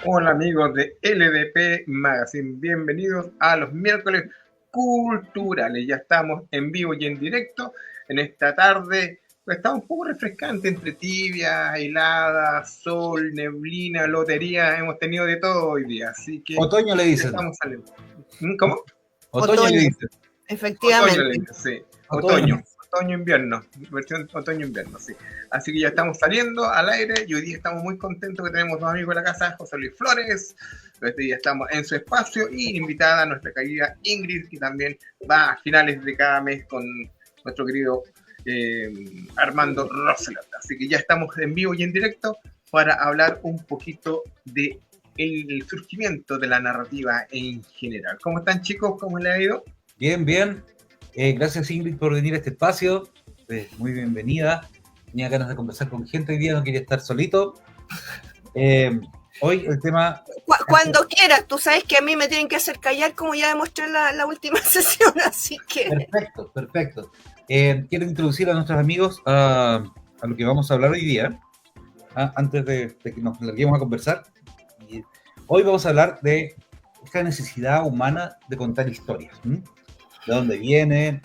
Hola amigos de LDP Magazine, bienvenidos a los miércoles culturales. Ya estamos en vivo y en directo en esta tarde. Está un poco refrescante entre tibia, helada, sol, neblina, lotería. Hemos tenido de todo hoy día, así que otoño le dicen. Estamos saliendo. ¿Cómo? Otoño le dicen. Efectivamente. Otoño le dicen, sí. Otoño-invierno, versión otoño-invierno, sí. Así que ya estamos saliendo al aire y hoy día estamos muy contentos que tenemos dos amigos de la casa, José Luis Flores. Este día estamos en su espacio y invitada a nuestra querida Ingrid, que también va a finales de cada mes con nuestro querido Armando Roselot. Así que ya estamos en vivo y en directo para hablar un poquito de el surgimiento de la narrativa en general. ¿Cómo están, chicos? ¿Cómo les ha ido? Bien, bien. Gracias, Ingrid, por venir a este espacio. Muy bienvenida. Tenía ganas de conversar con gente hoy día, no quería estar solito. Hoy el tema... Cuando quieras, tú sabes que a mí me tienen que hacer callar como ya demostré en la última sesión, así que... Perfecto. Quiero introducir a nuestros amigos a lo que vamos a hablar hoy día, antes de que nos larguemos a conversar. Hoy vamos a hablar de esta necesidad humana de contar historias. ¿De dónde vienen?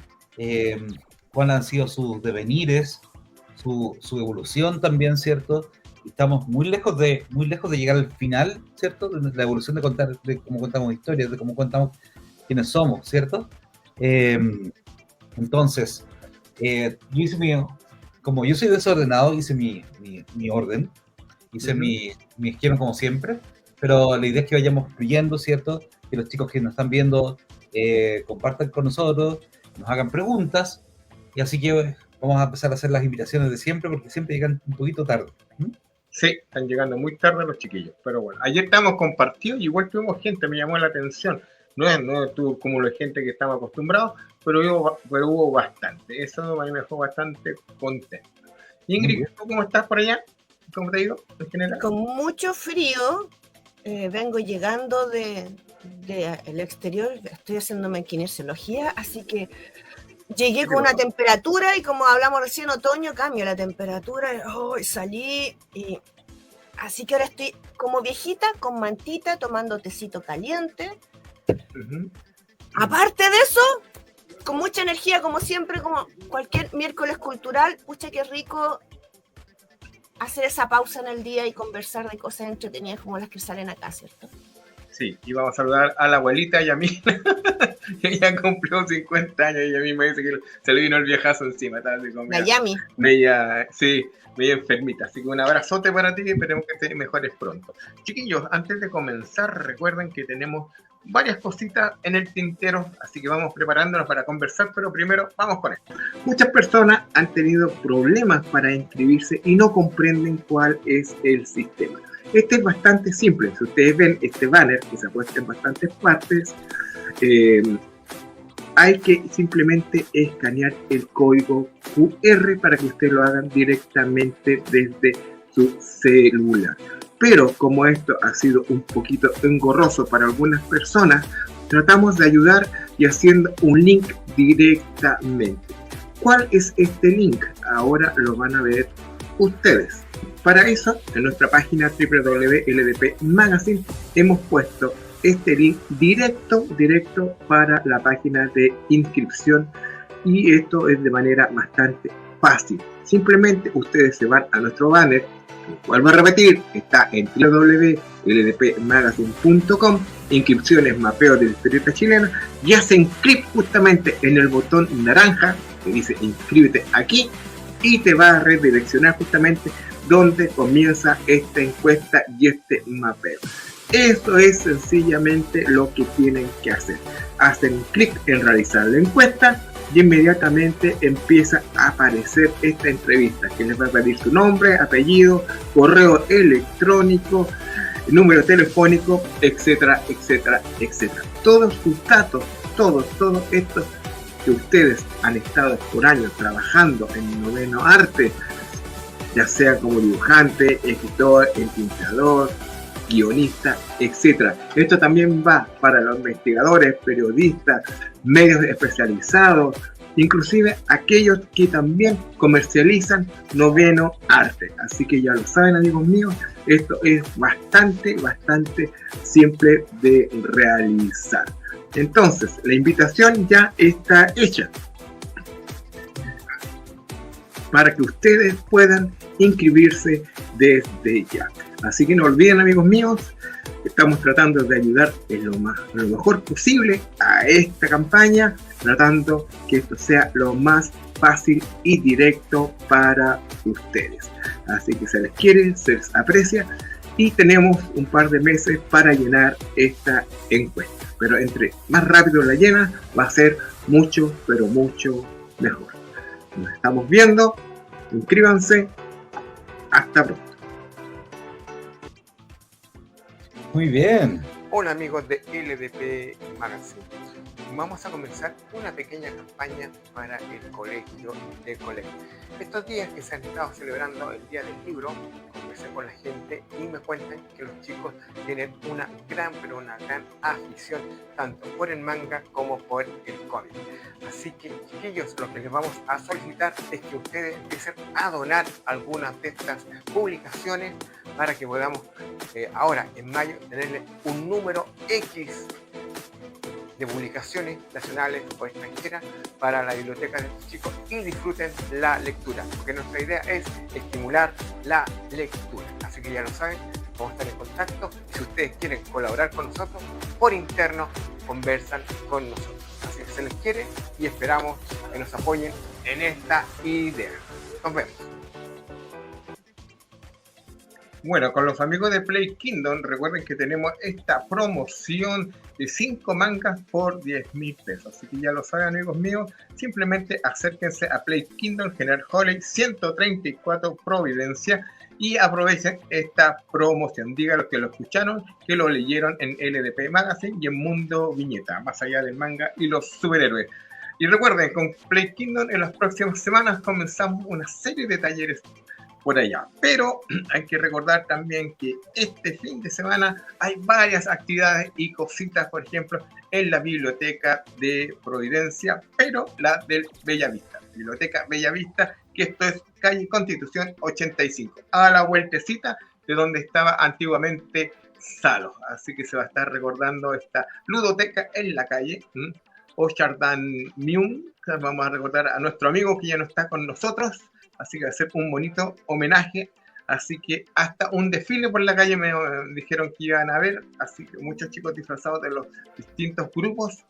¿Cuáles han sido sus devenires? Su evolución también, ¿cierto? Estamos muy lejos de llegar al final, ¿cierto? De la evolución de cómo contamos historias, de cómo contamos quiénes somos, ¿cierto? Entonces, como yo soy desordenado, hice mi orden, hice mi esquema como siempre, pero la idea es que vayamos fluyendo, ¿cierto? Que los chicos que nos están viendo compartan con nosotros, nos hagan preguntas, y así que vamos a empezar a hacer las invitaciones de siempre, porque siempre llegan un poquito tarde. Sí, están llegando muy tarde los chiquillos, pero bueno, ayer estábamos compartidos y igual tuvimos gente, me llamó la atención. No tuvo como la gente que estaba acostumbrado, pero hubo bastante. Eso me dejó bastante contento. Ingrid, ¿tú cómo estás por allá? ¿Cómo te ha ido en general? Con mucho frío, vengo llegando del exterior, estoy haciéndome kinesiología, así que llegué con una temperatura y como hablamos recién, otoño, cambio la temperatura, salí y... Así que ahora estoy como viejita, con mantita, tomando tecito caliente. Aparte de eso, con mucha energía, como siempre, como cualquier miércoles cultural, pucha qué rico hacer esa pausa en el día y conversar de cosas entretenidas como las que salen acá, ¿cierto? Sí, y vamos a saludar a la abuelita Yamina, que ya cumplió 50 años y ella misma dice que se le vino el viejazo encima. La Yami. Media enfermita, así que un abrazote para ti y esperemos que te mejores pronto. Chiquillos, antes de comenzar, recuerden que tenemos varias cositas en el tintero, así que vamos preparándonos para conversar, pero primero vamos con esto. Muchas personas han tenido problemas para inscribirse y no comprenden cuál es el sistema. Este es bastante simple. Si ustedes ven este banner que se ha puesto en bastantes partes, hay que simplemente escanear el código QR para que ustedes lo hagan directamente desde su celular. Pero como esto ha sido un poquito engorroso para algunas personas, tratamos de ayudar y haciendo un link directamente. ¿Cuál es este link? Ahora lo van a ver ustedes. Para eso, en nuestra página www.ldp Magazine hemos puesto este link directo para la página de inscripción, y esto es de manera bastante fácil. Simplemente ustedes se van a nuestro banner, vuelvo a repetir, está en www.ldpmagazine.com, inscripciones, mapeo de la historieta chilena, y hacen clic justamente en el botón naranja que dice inscríbete aquí y te va a redireccionar justamente donde comienza esta encuesta y este mapeo. Eso es sencillamente lo que tienen que hacer. Hacen clic en realizar la encuesta y inmediatamente empieza a aparecer esta entrevista que les va a pedir su nombre, apellido, correo electrónico, número telefónico, etcétera. Todos sus datos, todo esto que ustedes han estado por años trabajando en noveno arte, ya sea como dibujante, escritor, entintador, guionista, etc. Esto también va para los investigadores, periodistas, medios especializados, inclusive aquellos que también comercializan noveno arte. Así que ya lo saben, amigos míos, esto es bastante simple de realizar. Entonces, la invitación ya está hecha para que ustedes puedan inscribirse desde ya. Así que no olviden, amigos míos, estamos tratando de ayudar lo mejor posible a esta campaña, tratando que esto sea lo más fácil y directo para ustedes. Así que se les quiere, se les aprecia y tenemos un par de meses para llenar esta encuesta. Pero entre más rápido la llena, va a ser mucho, pero mucho mejor. Nos estamos viendo, inscríbanse, hasta pronto. Muy bien. Hola amigos de LDP Magazine. Vamos a comenzar una pequeña campaña para el colegio de colegio. Estos días que se han estado celebrando el Día del Libro, conversé con la gente y me cuentan que los chicos tienen una gran afición tanto por el manga como por el cómic. Así que, chiquillos, lo que les vamos a solicitar es que ustedes empiecen a donar algunas de estas publicaciones para que podamos ahora en mayo tenerle un número X de publicaciones nacionales o extranjeras para la biblioteca de los chicos y disfruten la lectura, porque nuestra idea es estimular la lectura. Así que ya lo saben, vamos a estar en contacto. Si ustedes quieren colaborar con nosotros, por interno conversan con nosotros. Así que se les quiere y esperamos que nos apoyen en esta idea. Nos vemos. Bueno, con los amigos de Play Kingdom, recuerden que tenemos esta promoción de 5 mangas por 10.000 pesos. Así que ya lo saben, amigos míos, simplemente acérquense a Play Kingdom, General Holley 134 Providencia y aprovechen esta promoción. Díganlo que lo escucharon, que lo leyeron en LDP Magazine y en Mundo Viñeta, más allá del manga y los superhéroes. Y recuerden, con Play Kingdom en las próximas semanas comenzamos una serie de talleres por allá, pero hay que recordar también que este fin de semana hay varias actividades y cositas, por ejemplo, en la biblioteca de Providencia, pero la del Bellavista, Biblioteca Bellavista, que esto es calle Constitución 85, a la vueltecita de donde estaba antiguamente Salos, así que se va a estar recordando esta ludoteca en la calle Ochardan Miun. Vamos a recordar a nuestro amigo que ya no está con nosotros. Así que va a ser un bonito homenaje. Así que hasta un desfile por la calle me dijeron que iban a ver. Así que muchos chicos disfrazados de los distintos grupos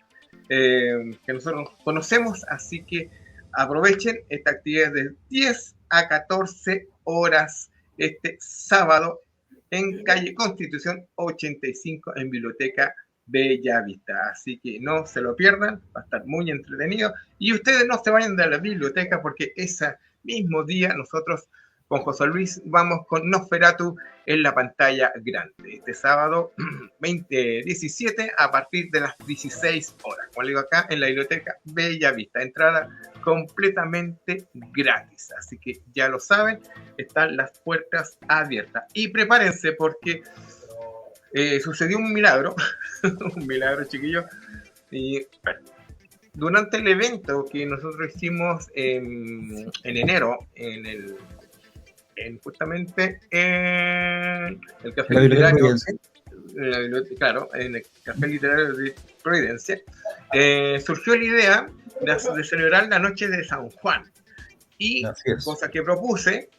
que nosotros conocemos. Así que aprovechen esta actividad de 10 a 14 horas este sábado en calle Constitución 85 en Biblioteca Bellavista. Así que no se lo pierdan. Va a estar muy entretenido. Y ustedes no se vayan de la biblioteca porque esa mismo día nosotros con José Luis vamos con Nosferatu en la pantalla grande este sábado 17 a partir de las 16 horas, como digo acá en la biblioteca Bellavista, entrada completamente gratis, así que ya lo saben, están las puertas abiertas y prepárense porque sucedió un milagro un milagro, chiquillos, y bueno, durante el evento que nosotros hicimos en enero, justamente en el Café Literario, claro, en el Café Literario de Providencia, surgió la idea de celebrar la noche de San Juan. Y cosa que propuse,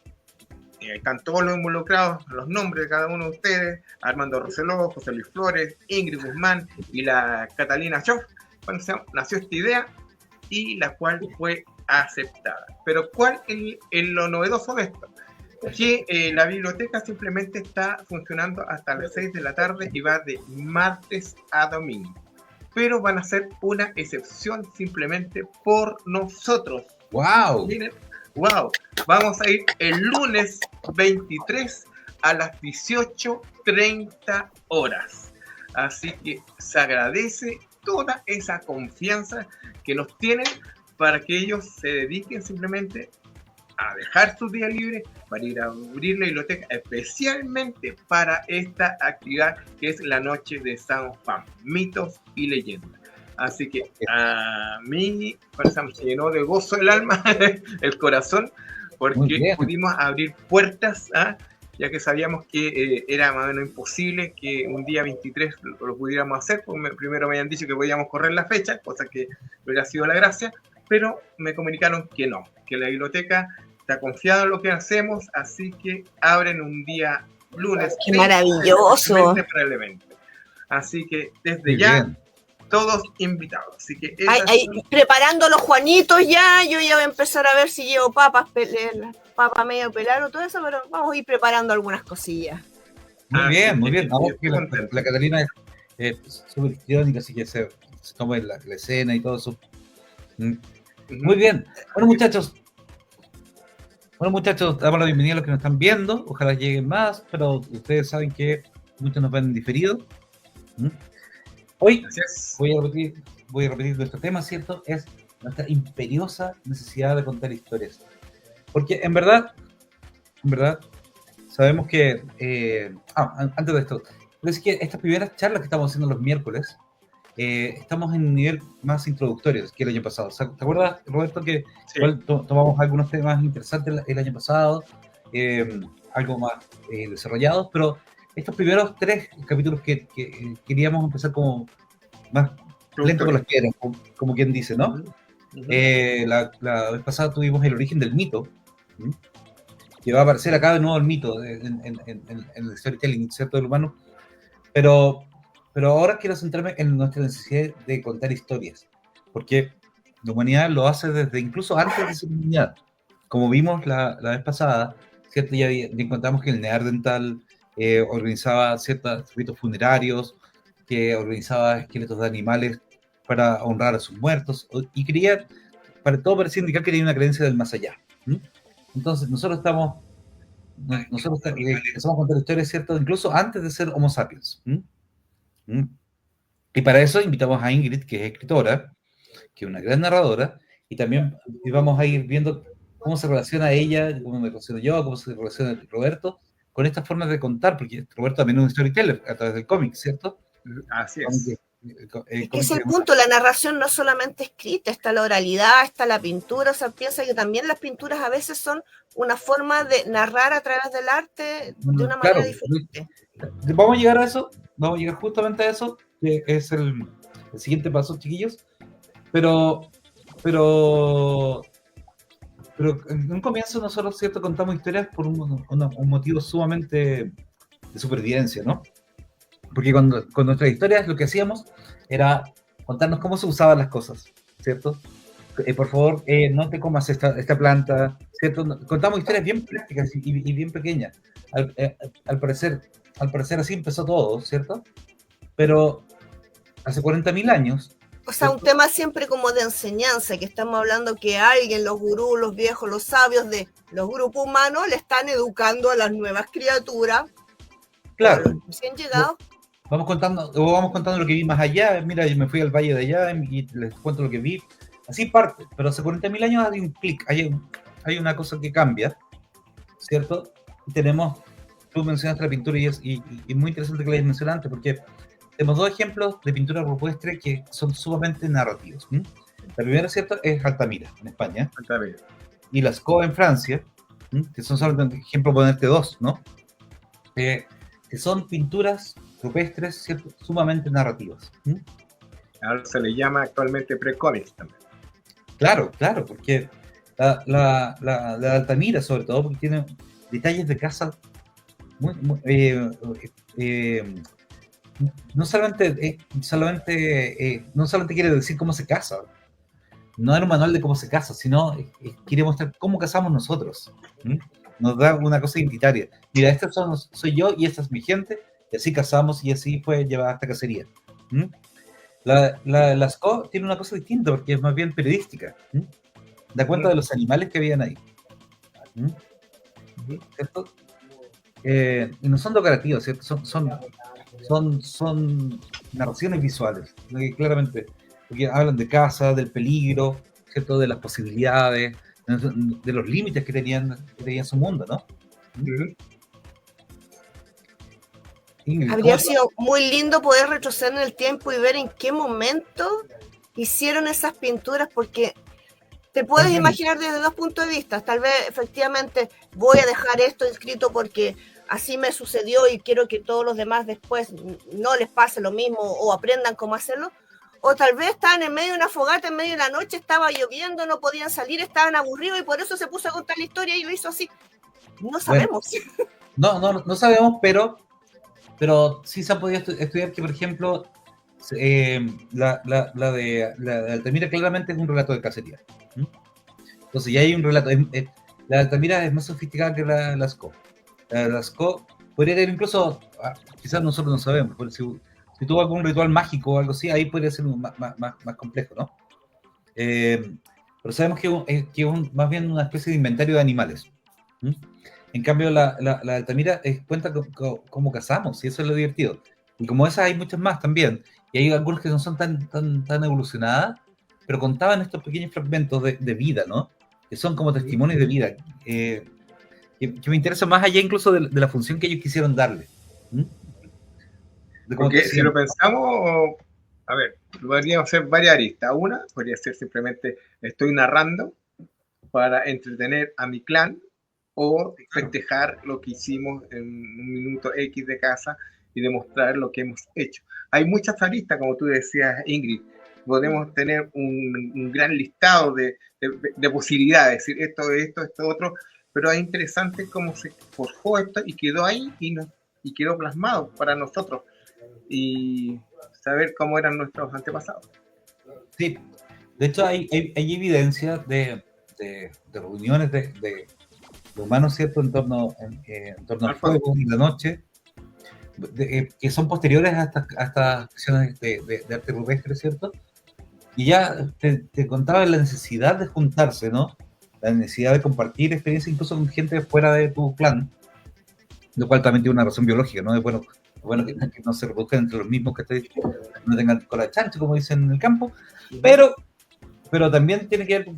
están todos los involucrados, los nombres de cada uno de ustedes, Armando Roseló, José Luis Flores, Ingrid Guzmán y la Catalina Schoff. Bueno, nació esta idea y la cual fue aceptada. Pero ¿cuál es lo novedoso de esto? Que la biblioteca simplemente está funcionando hasta las 6 de la tarde y va de martes a domingo. Pero van a hacer una excepción simplemente por nosotros. ¡Wow! Miren, ¡wow! Vamos a ir el lunes 23 a las 18:30 horas. Así que se agradece toda esa confianza que nos tienen para que ellos se dediquen simplemente a dejar su día libre para ir a abrir la biblioteca especialmente para esta actividad que es la noche de San Juan, mitos y leyendas. Así que a mí se llenó de gozo el alma, el corazón, porque pudimos abrir puertas, ya que sabíamos que era más o menos imposible que un día 23 lo pudiéramos hacer, porque primero me habían dicho que podíamos correr la fecha, cosa que hubiera sido la gracia, pero me comunicaron que no, que la biblioteca está confiada en lo que hacemos, así que abren un día lunes. ¡Qué maravilloso! Para el evento. Así que desde ya, todos invitados. Así que preparando los Juanitos ya, yo ya voy a empezar a ver si llevo papas medio pelar o todo eso, pero vamos a ir preparando algunas cosillas. Muy bien, muy bien. Vamos, que la Catalina es súper histriónica, así que se toma la escena y todo eso. Muy bien. Bueno, muchachos, damos la bienvenida a los que nos están viendo. Ojalá lleguen más, pero ustedes saben que muchos nos ven en diferido. Hoy voy a repetir nuestro tema, ¿cierto? Es nuestra imperiosa necesidad de contar historias. Porque en verdad, sabemos que... antes de esto, es que estas primeras charlas que estamos haciendo los miércoles, estamos en un nivel más introductorio que el año pasado. ¿Te acuerdas, Roberto, que igual tomamos algunos temas interesantes el año pasado, algo más desarrollados, pero estos primeros 3 capítulos que queríamos empezar como más lento con las piedras, como quien dice, ¿no? La vez pasada tuvimos el origen del mito, que va a aparecer acá de nuevo el mito en el storytelling, ¿cierto?, del humano, pero ahora quiero centrarme en nuestra necesidad de contar historias, porque la humanidad lo hace desde incluso antes de ser humanidad. Como vimos la vez pasada, ¿cierto? Ya encontramos que el Neandertal organizaba ciertos ritos funerarios, que organizaba esqueletos de animales para honrar a sus muertos, y quería, para todo parecía indicar que tenía una creencia del más allá. Entonces, nosotros empezamos a contar historias, ¿cierto? Incluso antes de ser Homo sapiens. Y para eso invitamos a Ingrid, que es escritora, que es una gran narradora, y también vamos a ir viendo cómo se relaciona ella, cómo me relaciono yo, cómo se relaciona Roberto, con estas formas de contar, porque Roberto también es un storyteller a través del cómic, ¿cierto? Así es. Es que es el punto, la narración no es solamente escrita, está la oralidad, está la pintura, o sea, piensa que también las pinturas a veces son una forma de narrar a través del arte de una manera diferente. Vamos a llegar a eso, vamos a llegar justamente a eso, que es el siguiente paso, chiquillos, pero en un comienzo nosotros, ¿cierto?, contamos historias por un motivo sumamente de supervivencia, ¿no? Porque con nuestras historias lo que hacíamos era contarnos cómo se usaban las cosas, ¿cierto? Por favor, no te comas esta planta, ¿cierto? Contamos historias bien prácticas y bien pequeñas. Al parecer así empezó todo, ¿cierto? Pero hace 40.000 años... O sea, un tema siempre como de enseñanza, que estamos hablando que alguien, los gurús, los viejos, los sabios de los grupos humanos le están educando a las nuevas criaturas. Claro. Los recién llegados. Vamos contando lo que vi más allá. Mira, yo me fui al valle de allá y les cuento lo que vi. Así parte, pero hace 40.000 años hay un clic, hay una cosa que cambia, ¿cierto? Y tú mencionaste la pintura y es muy interesante que la hayas mencionado antes, porque tenemos 2 ejemplos de pintura rupestre que son sumamente narrativos. La primera, ¿cierto?, es Altamira, en España. Altamira. Y Lascaux, en Francia, que son solamente un ejemplo, ponerte 2, ¿no? Que son pinturas rupestres, ¿cierto?, sumamente narrativas. Ahora se le llama actualmente pre-cómics también. Claro, porque la Altamira, sobre todo, porque tiene detalles de casa no solamente quiere decir cómo se casa, no era un manual de cómo se casa, sino quiere mostrar cómo casamos nosotros. Nos da una cosa identitaria. Mira, soy yo y esta es mi gente, y así casamos y así fue llevada a esta cacería. La Lascaux tiene una cosa distinta porque es más bien periodística. Da cuenta de los animales que habían ahí. ¿Cierto? Y no son decorativos, ¿cierto? Son narraciones visuales, claramente, porque hablan de caza, del peligro, ¿cierto?, de las posibilidades, de los límites que tenían su mundo, ¿no? Ingrid, ¿cómo Habría estás? sido muy lindo poder retroceder en el tiempo y ver en qué momento hicieron esas pinturas, porque te puedes imaginar desde dos puntos de vista. Tal vez efectivamente voy a dejar esto inscrito porque así me sucedió y quiero que todos los demás después no les pase lo mismo o aprendan cómo hacerlo. O tal vez estaban en medio de una fogata, en medio de la noche, estaba lloviendo, no podían salir, estaban aburridos y por eso se puso a contar la historia y lo hizo así. No Bueno, sabemos. no sabemos, pero sí se ha podido estudiar que, por ejemplo, la de Altamira claramente es un relato de cacería. ¿Mm? Entonces ya hay un relato. La de Altamira es más sofisticada que la Lascaux. La de Lascaux podría tener incluso, quizás nosotros no sabemos, pero si tuvo algún ritual mágico o algo así, ahí podría ser más complejo, ¿no? Pero sabemos que es más bien una especie de inventario de animales. ¿Mm? En cambio, la Altamira cuenta cómo cazamos, y eso es lo divertido. Y como esas hay muchas más también, y hay algunas que no son tan evolucionadas, pero contaban estos pequeños fragmentos de vida, ¿no? Que son como testimonios de vida, que me interesa más allá incluso de la función que ellos quisieron darle. ¿Mm? Porque si lo pensamos, a ver, podríamos hacer varias aristas. Una podría ser simplemente estoy narrando para entretener a mi clan o festejar lo que hicimos en un minuto X de casa y demostrar lo que hemos hecho. Hay muchas aristas, como tú decías, Ingrid. Podemos tener un gran listado de posibilidades, decir esto, otro, pero es interesante cómo se forjó esto y quedó ahí y quedó plasmado para nosotros y saber cómo eran nuestros antepasados. Sí, de hecho hay evidencia de reuniones de humanos, ¿cierto? En torno al fuego y la noche, que son posteriores a estas acciones de arte rupestre, ¿cierto? Y ya te contaba la necesidad de juntarse, ¿no? La necesidad de compartir experiencias incluso con gente fuera de tu clan, lo cual también tiene una razón biológica, ¿no? Es bueno que no se reproduzcan entre los mismos, que no tengan cola de chancho, como dicen en el campo, pero también tiene que ver con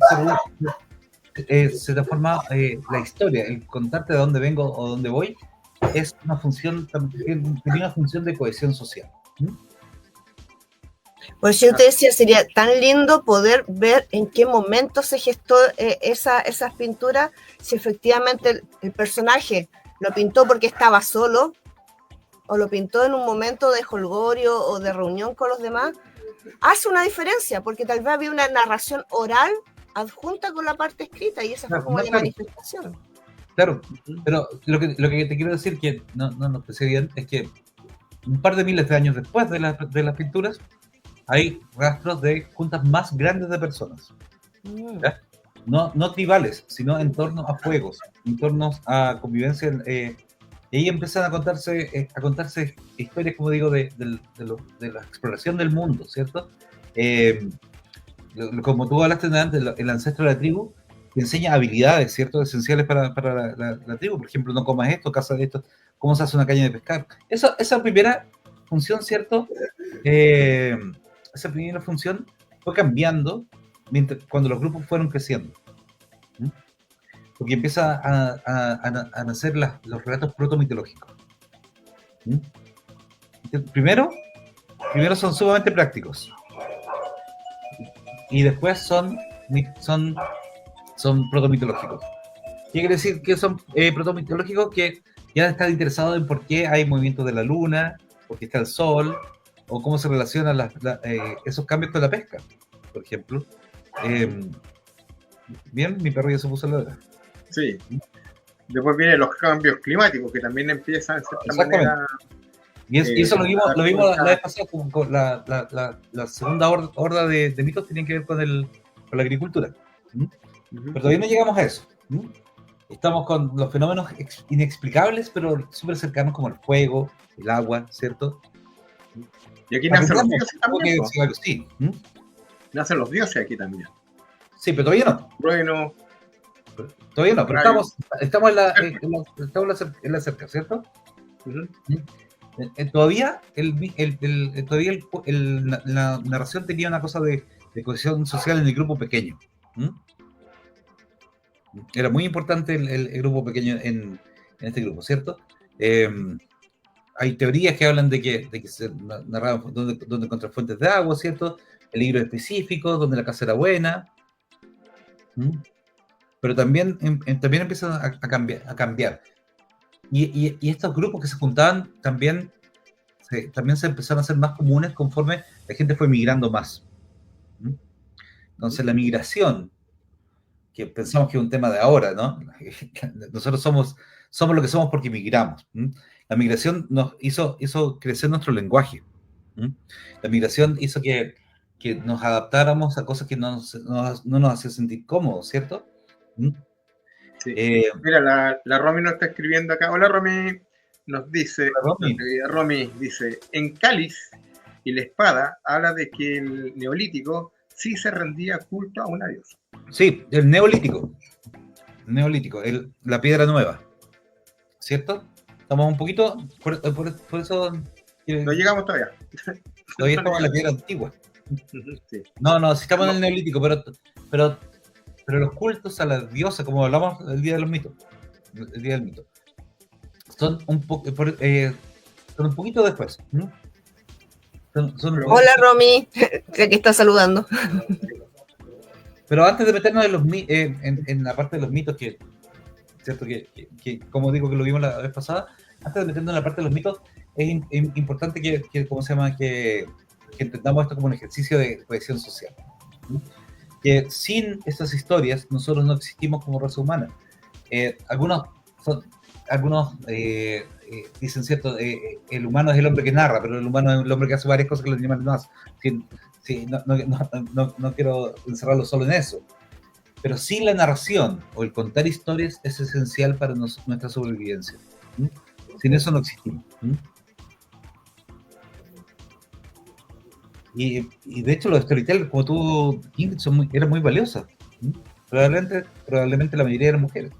que se transforma la historia, el contarte de dónde vengo o dónde voy, es una función, tiene una función de cohesión social. ¿Mm? Pues yo te decía, sería tan lindo poder ver en qué momento se gestó esas pinturas, si efectivamente el personaje lo pintó porque estaba solo, o lo pintó en un momento de jolgorio o de reunión con los demás, hace una diferencia, porque tal vez había una narración oral adjunta con la parte escrita, y esa fue como la manifestación. Claro, pero lo que te quiero decir, que no expresé bien, es que un par de miles de años después de las pinturas, hay rastros de juntas más grandes de personas. ¿Ya? No tribales, sino en torno a fuegos, en torno a convivencia. Y ahí empiezan a contarse historias, como digo, de la exploración del mundo, ¿cierto? Como tú hablaste antes, el ancestro de la tribu te enseña habilidades, ¿cierto? Esenciales para la tribu. Por ejemplo, no comas esto, caza de esto, cómo se hace una caña de pescar. Esa primera función, ¿cierto? Esa primera función fue cambiando cuando los grupos fueron creciendo. ¿Mm? Porque empieza a nacer los relatos protomitológicos. ¿Mm? Primero son sumamente prácticos. Y después son protomitológicos. ¿Qué quiere decir que son protomitológicos? Que ya están interesados en por qué hay movimientos de la luna, por qué está el sol, o cómo se relacionan esos cambios con la pesca, por ejemplo. Bien, mi perro ya se puso a ladrar. Sí. Después vienen los cambios climáticos, que también empiezan de cierta manera. Y eso lo vimos la vez pasada con la segunda horda de mitos, tenían que ver con la agricultura. ¿Mm? Pero todavía no llegamos a eso. ¿Mm? Estamos con los fenómenos inexplicables, pero súper cercanos, como el fuego, el agua, ¿cierto? Y aquí nacen los dioses también. Sí. ¿Mm? Nacen los dioses aquí también. Sí, pero todavía no. Bueno. Todavía no, pero estamos en la cerca, ¿cierto? Todavía la narración tenía una cosa de cohesión social en el grupo pequeño. Era muy importante el grupo pequeño en este grupo, ¿cierto? hay teorías que hablan de que se narraban donde encontrar fuentes de agua, ¿cierto? El libro específico, donde la casa era buena. ¿Mm? Pero también, también empiezan a cambiar. Y estos grupos que se juntaban también se empezaron a hacer más comunes conforme la gente fue migrando más. ¿Mm? Entonces la migración, que pensamos que es un tema de ahora, ¿no? Nosotros somos lo que somos porque migramos. ¿Mm? La migración nos hizo crecer nuestro lenguaje. ¿Mm? La migración hizo que nos adaptáramos a cosas que no nos hacían sentir cómodos, ¿cierto? ¿Mm? Sí. Mira, la Romy nos está escribiendo acá. Hola Romy, nos dice, Romy dice, en Cáliz y la espada habla de que el neolítico sí se rendía culto a una diosa. Sí, el neolítico, la piedra nueva, ¿cierto? Estamos un poquito, por eso... No llegamos todavía. Todavía estamos en la piedra antigua. Sí. No, sí estamos en el neolítico, pero los cultos a la diosa, como hablamos el día de los mitos, el día del mito, son un poquito después. ¿No? Hola Romy, que aquí está saludando. Pero antes de meternos en la parte de los mitos, cierto que como digo que lo vimos la vez pasada, antes de meternos en la parte de los mitos, es importante que entendamos esto como un ejercicio de cohesión social. Que sin estas historias nosotros no existimos como raza humana. Algunos dicen, ¿cierto? El humano es el hombre que narra, pero el humano es el hombre que hace varias cosas que los animales no hacen. Sí, no quiero encerrarlo solo en eso. Pero sin la narración o el contar historias es esencial para nuestra sobrevivencia. ¿Mm? Sin eso no existimos. ¿Mm? Y de hecho los storytellers, como tú, Ingrid, eran muy valiosas. ¿Mm? Probablemente la mayoría eran mujeres.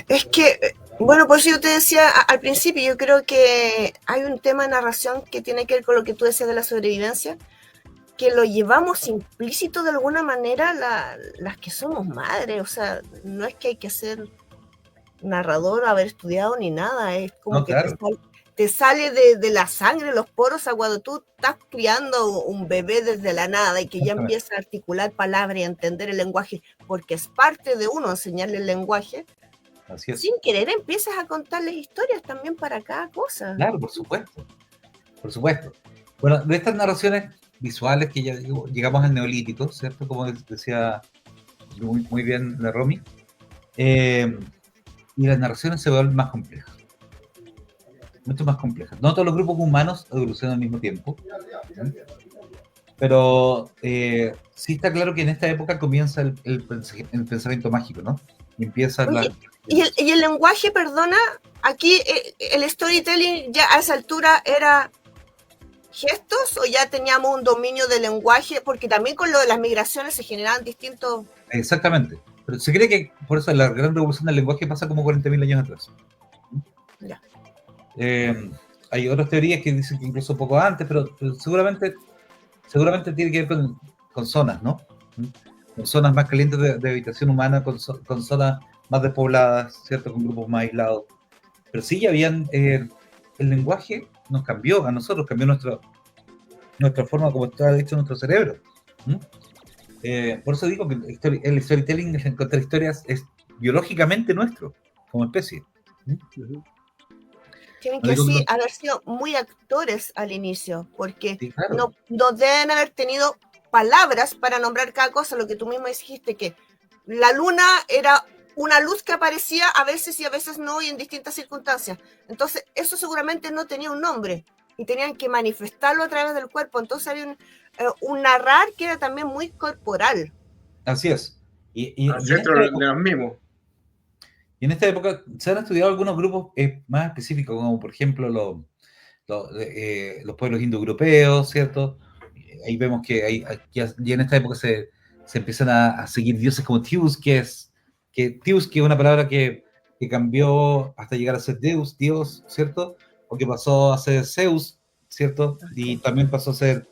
Es que, bueno, pues yo te decía al principio, yo creo que hay un tema de narración que tiene que ver con lo que tú decías de la sobrevivencia, que lo llevamos implícito de alguna manera las que somos madres. O sea, no es que hay que ser narrador, haber estudiado ni nada, es como No, que claro. te sale de la sangre, los poros, a cuando tú estás criando un bebé desde la nada y que ya empieza a articular palabras y a entender el lenguaje, porque es parte de uno enseñarle el lenguaje. Así es. Sin querer empiezas a contarles historias también para cada cosa. Claro, por supuesto. Por supuesto. Bueno, de estas narraciones visuales que ya digo, llegamos al neolítico, ¿cierto? Como decía muy bien la Romy. Y las narraciones se vuelven más complejas. Mucho más complejas. No todos los grupos humanos evolucionan al mismo tiempo. ¿Sí? Pero sí está claro que en esta época comienza el pensamiento mágico, ¿no? Y empieza ¿Y el lenguaje, perdona? Aquí el storytelling ya a esa altura era gestos o ya teníamos un dominio del lenguaje, porque también con lo de las migraciones se generaban distintos... Exactamente. Pero se cree que por eso la gran revolución del lenguaje pasa como 40.000 años atrás. Ya. Hay otras teorías que dicen que incluso poco antes, pero seguramente tiene que ver con zonas, ¿no? Con zonas más calientes de habitación humana, con zonas más despobladas, ¿cierto? Con grupos más aislados. Pero sí ya habían... el lenguaje nos cambió, a nosotros cambió nuestra forma como está hecho nuestro cerebro. Por eso digo que el storytelling, el contar historias, es biológicamente nuestro, como especie. Tienen que sí, haber sido muy actores al inicio, porque sí, claro. no deben haber tenido palabras para nombrar cada cosa, lo que tú mismo dijiste, que la luna era una luz que aparecía a veces y a veces no, y en distintas circunstancias. Entonces, eso seguramente no tenía un nombre, y tenían que manifestarlo a través del cuerpo. Entonces había un narrar que era también muy corporal. Así es. Y centro de los mismos. Y en esta época se han estudiado algunos grupos más específicos, como por ejemplo los pueblos indoeuropeos, ¿cierto? Ahí vemos que ya en esta época se empiezan a seguir dioses como Tius, que es una palabra que cambió hasta llegar a ser Dios, ¿cierto? O que pasó a ser Zeus, ¿cierto? Y también pasó a ser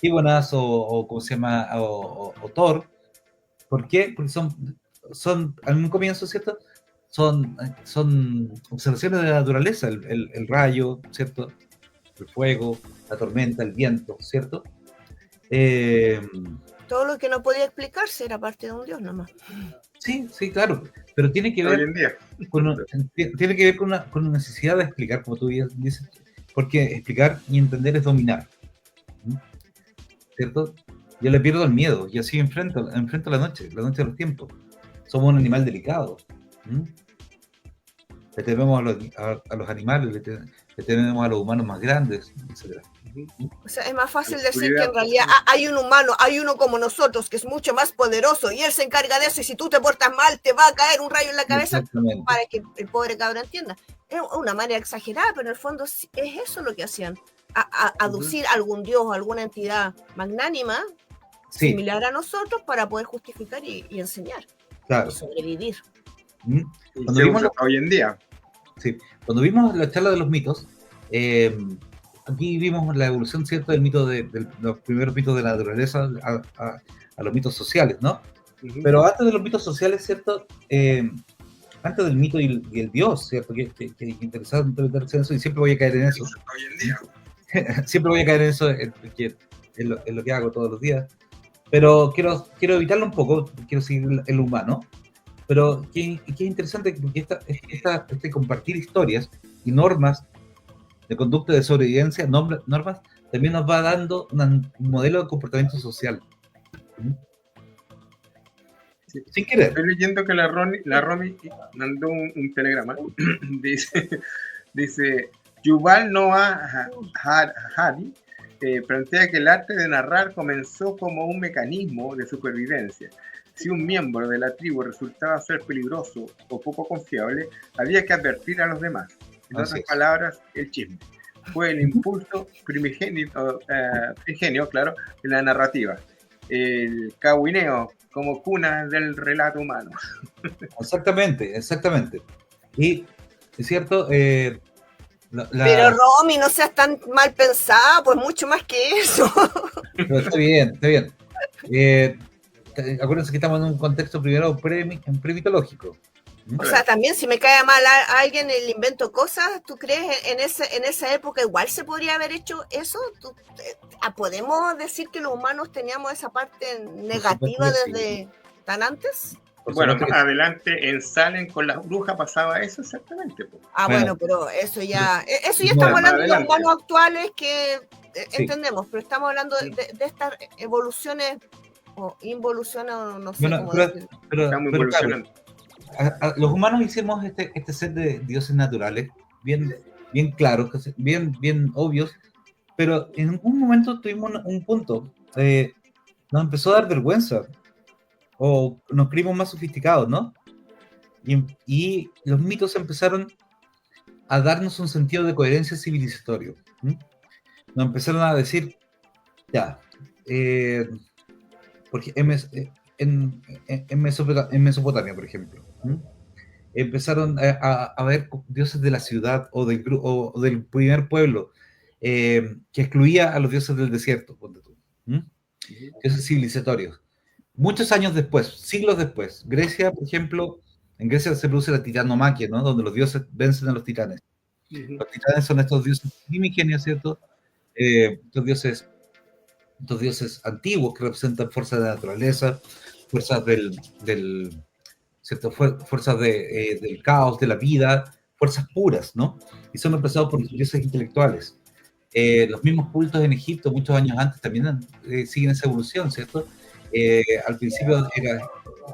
Tíbonas o ¿cómo se llama? O Thor. ¿Por qué? Porque son en un comienzo, ¿cierto? son observaciones de la naturaleza, el rayo, ¿cierto? El fuego, la tormenta, el viento, ¿cierto? Todo lo que no podía explicarse era parte de un Dios nomás. Sí, sí, claro, pero tiene que Hoy ver en día. tiene que ver con una necesidad de explicar, como tú dices, porque explicar y entender es dominar, ¿Mm? ¿Cierto? Yo le pierdo el miedo y así enfrento la noche de los tiempos. Somos un animal delicado. ¿Mm? Le tememos a los animales, le tememos a los humanos más grandes, etc. O sea, es más fácil La decir que oscuridad. en realidad hay un humano, hay uno como nosotros, que es mucho más poderoso y él se encarga de eso y si tú te portas mal te va a caer un rayo en la cabeza, Exactamente. para que el pobre cabrón entienda. Es una manera exagerada, pero en el fondo es eso lo que hacían. Aducir a algún dios o alguna entidad magnánima, Sí, similar a nosotros, para poder justificar y enseñar claro. y sobrevivir. ¿Mm? Y Cuando se vimos usa hoy en día. Sí, cuando vimos la charla de los mitos, aquí vimos la evolución, ¿cierto?, del mito de los primeros mitos de la naturaleza a los mitos sociales, ¿no? Pero antes de los mitos sociales, ¿cierto? Antes del mito y el dios, ¿cierto? Que interesante meterse en eso y siempre voy a caer en eso. Hoy en día. Siempre voy a caer en eso, porque es lo que hago todos los días. Pero quiero evitarlo un poco, quiero seguir el humano. Pero que es interesante porque este compartir historias y normas de conducta de sobrevivencia, normas, también nos va dando un modelo de comportamiento social. ¿Mm? Sí. Sin querer. Estoy leyendo que la Romy mandó un telegrama. dice Yuval Noah Harari plantea que el arte de narrar comenzó como un mecanismo de supervivencia. Si un miembro de la tribu resultaba ser peligroso o poco confiable, había que advertir a los demás. En otras palabras, el chisme fue el impulso primigenio, claro, de la narrativa. El cahuineo como cuna del relato humano. Exactamente. Y es cierto, pero Romy, no seas tan mal pensada, pues mucho más que eso. Pero está bien. Acuérdense que estamos en un contexto primero premitológico. O sea, también si me cae mal a alguien y le invento cosas, ¿tú crees en esa época igual se podría haber hecho eso? ¿Podemos decir que los humanos teníamos esa parte negativa desde tan antes? Bueno, más adelante en Salem con las brujas pasaba eso exactamente. Bueno, pero eso ya estamos hablando de los humanos actuales que entendemos, pero estamos hablando de estas evoluciones o involuciones, no sé cómo decirlo. Estamos evolucionando. Los humanos hicimos este set de dioses naturales, bien claros, bien obvios, pero en algún momento tuvimos un punto, nos empezó a dar vergüenza, o nos creímos más sofisticados, ¿no? Y los mitos empezaron a darnos un sentido de coherencia civilizatorio. Nos empezaron a decir, ya, porque en Mesopotamia, por ejemplo, empezaron a ver dioses de la ciudad o del primer pueblo, que excluía a los dioses del desierto, dioses civilizatorios. Muchos años después, siglos después, Grecia, por ejemplo, en Grecia se produce la titanomaquia, ¿no? Donde los dioses vencen a los titanes. Los titanes son estos dioses primigenios, ¿cierto? Estos dioses antiguos que representan fuerzas de la naturaleza, fuerzas fuerzas del caos, de la vida, fuerzas puras, ¿no? Y son reemplazados por dioses intelectuales. Los mismos cultos en Egipto, muchos años antes, también siguen esa evolución, ¿cierto? Al principio era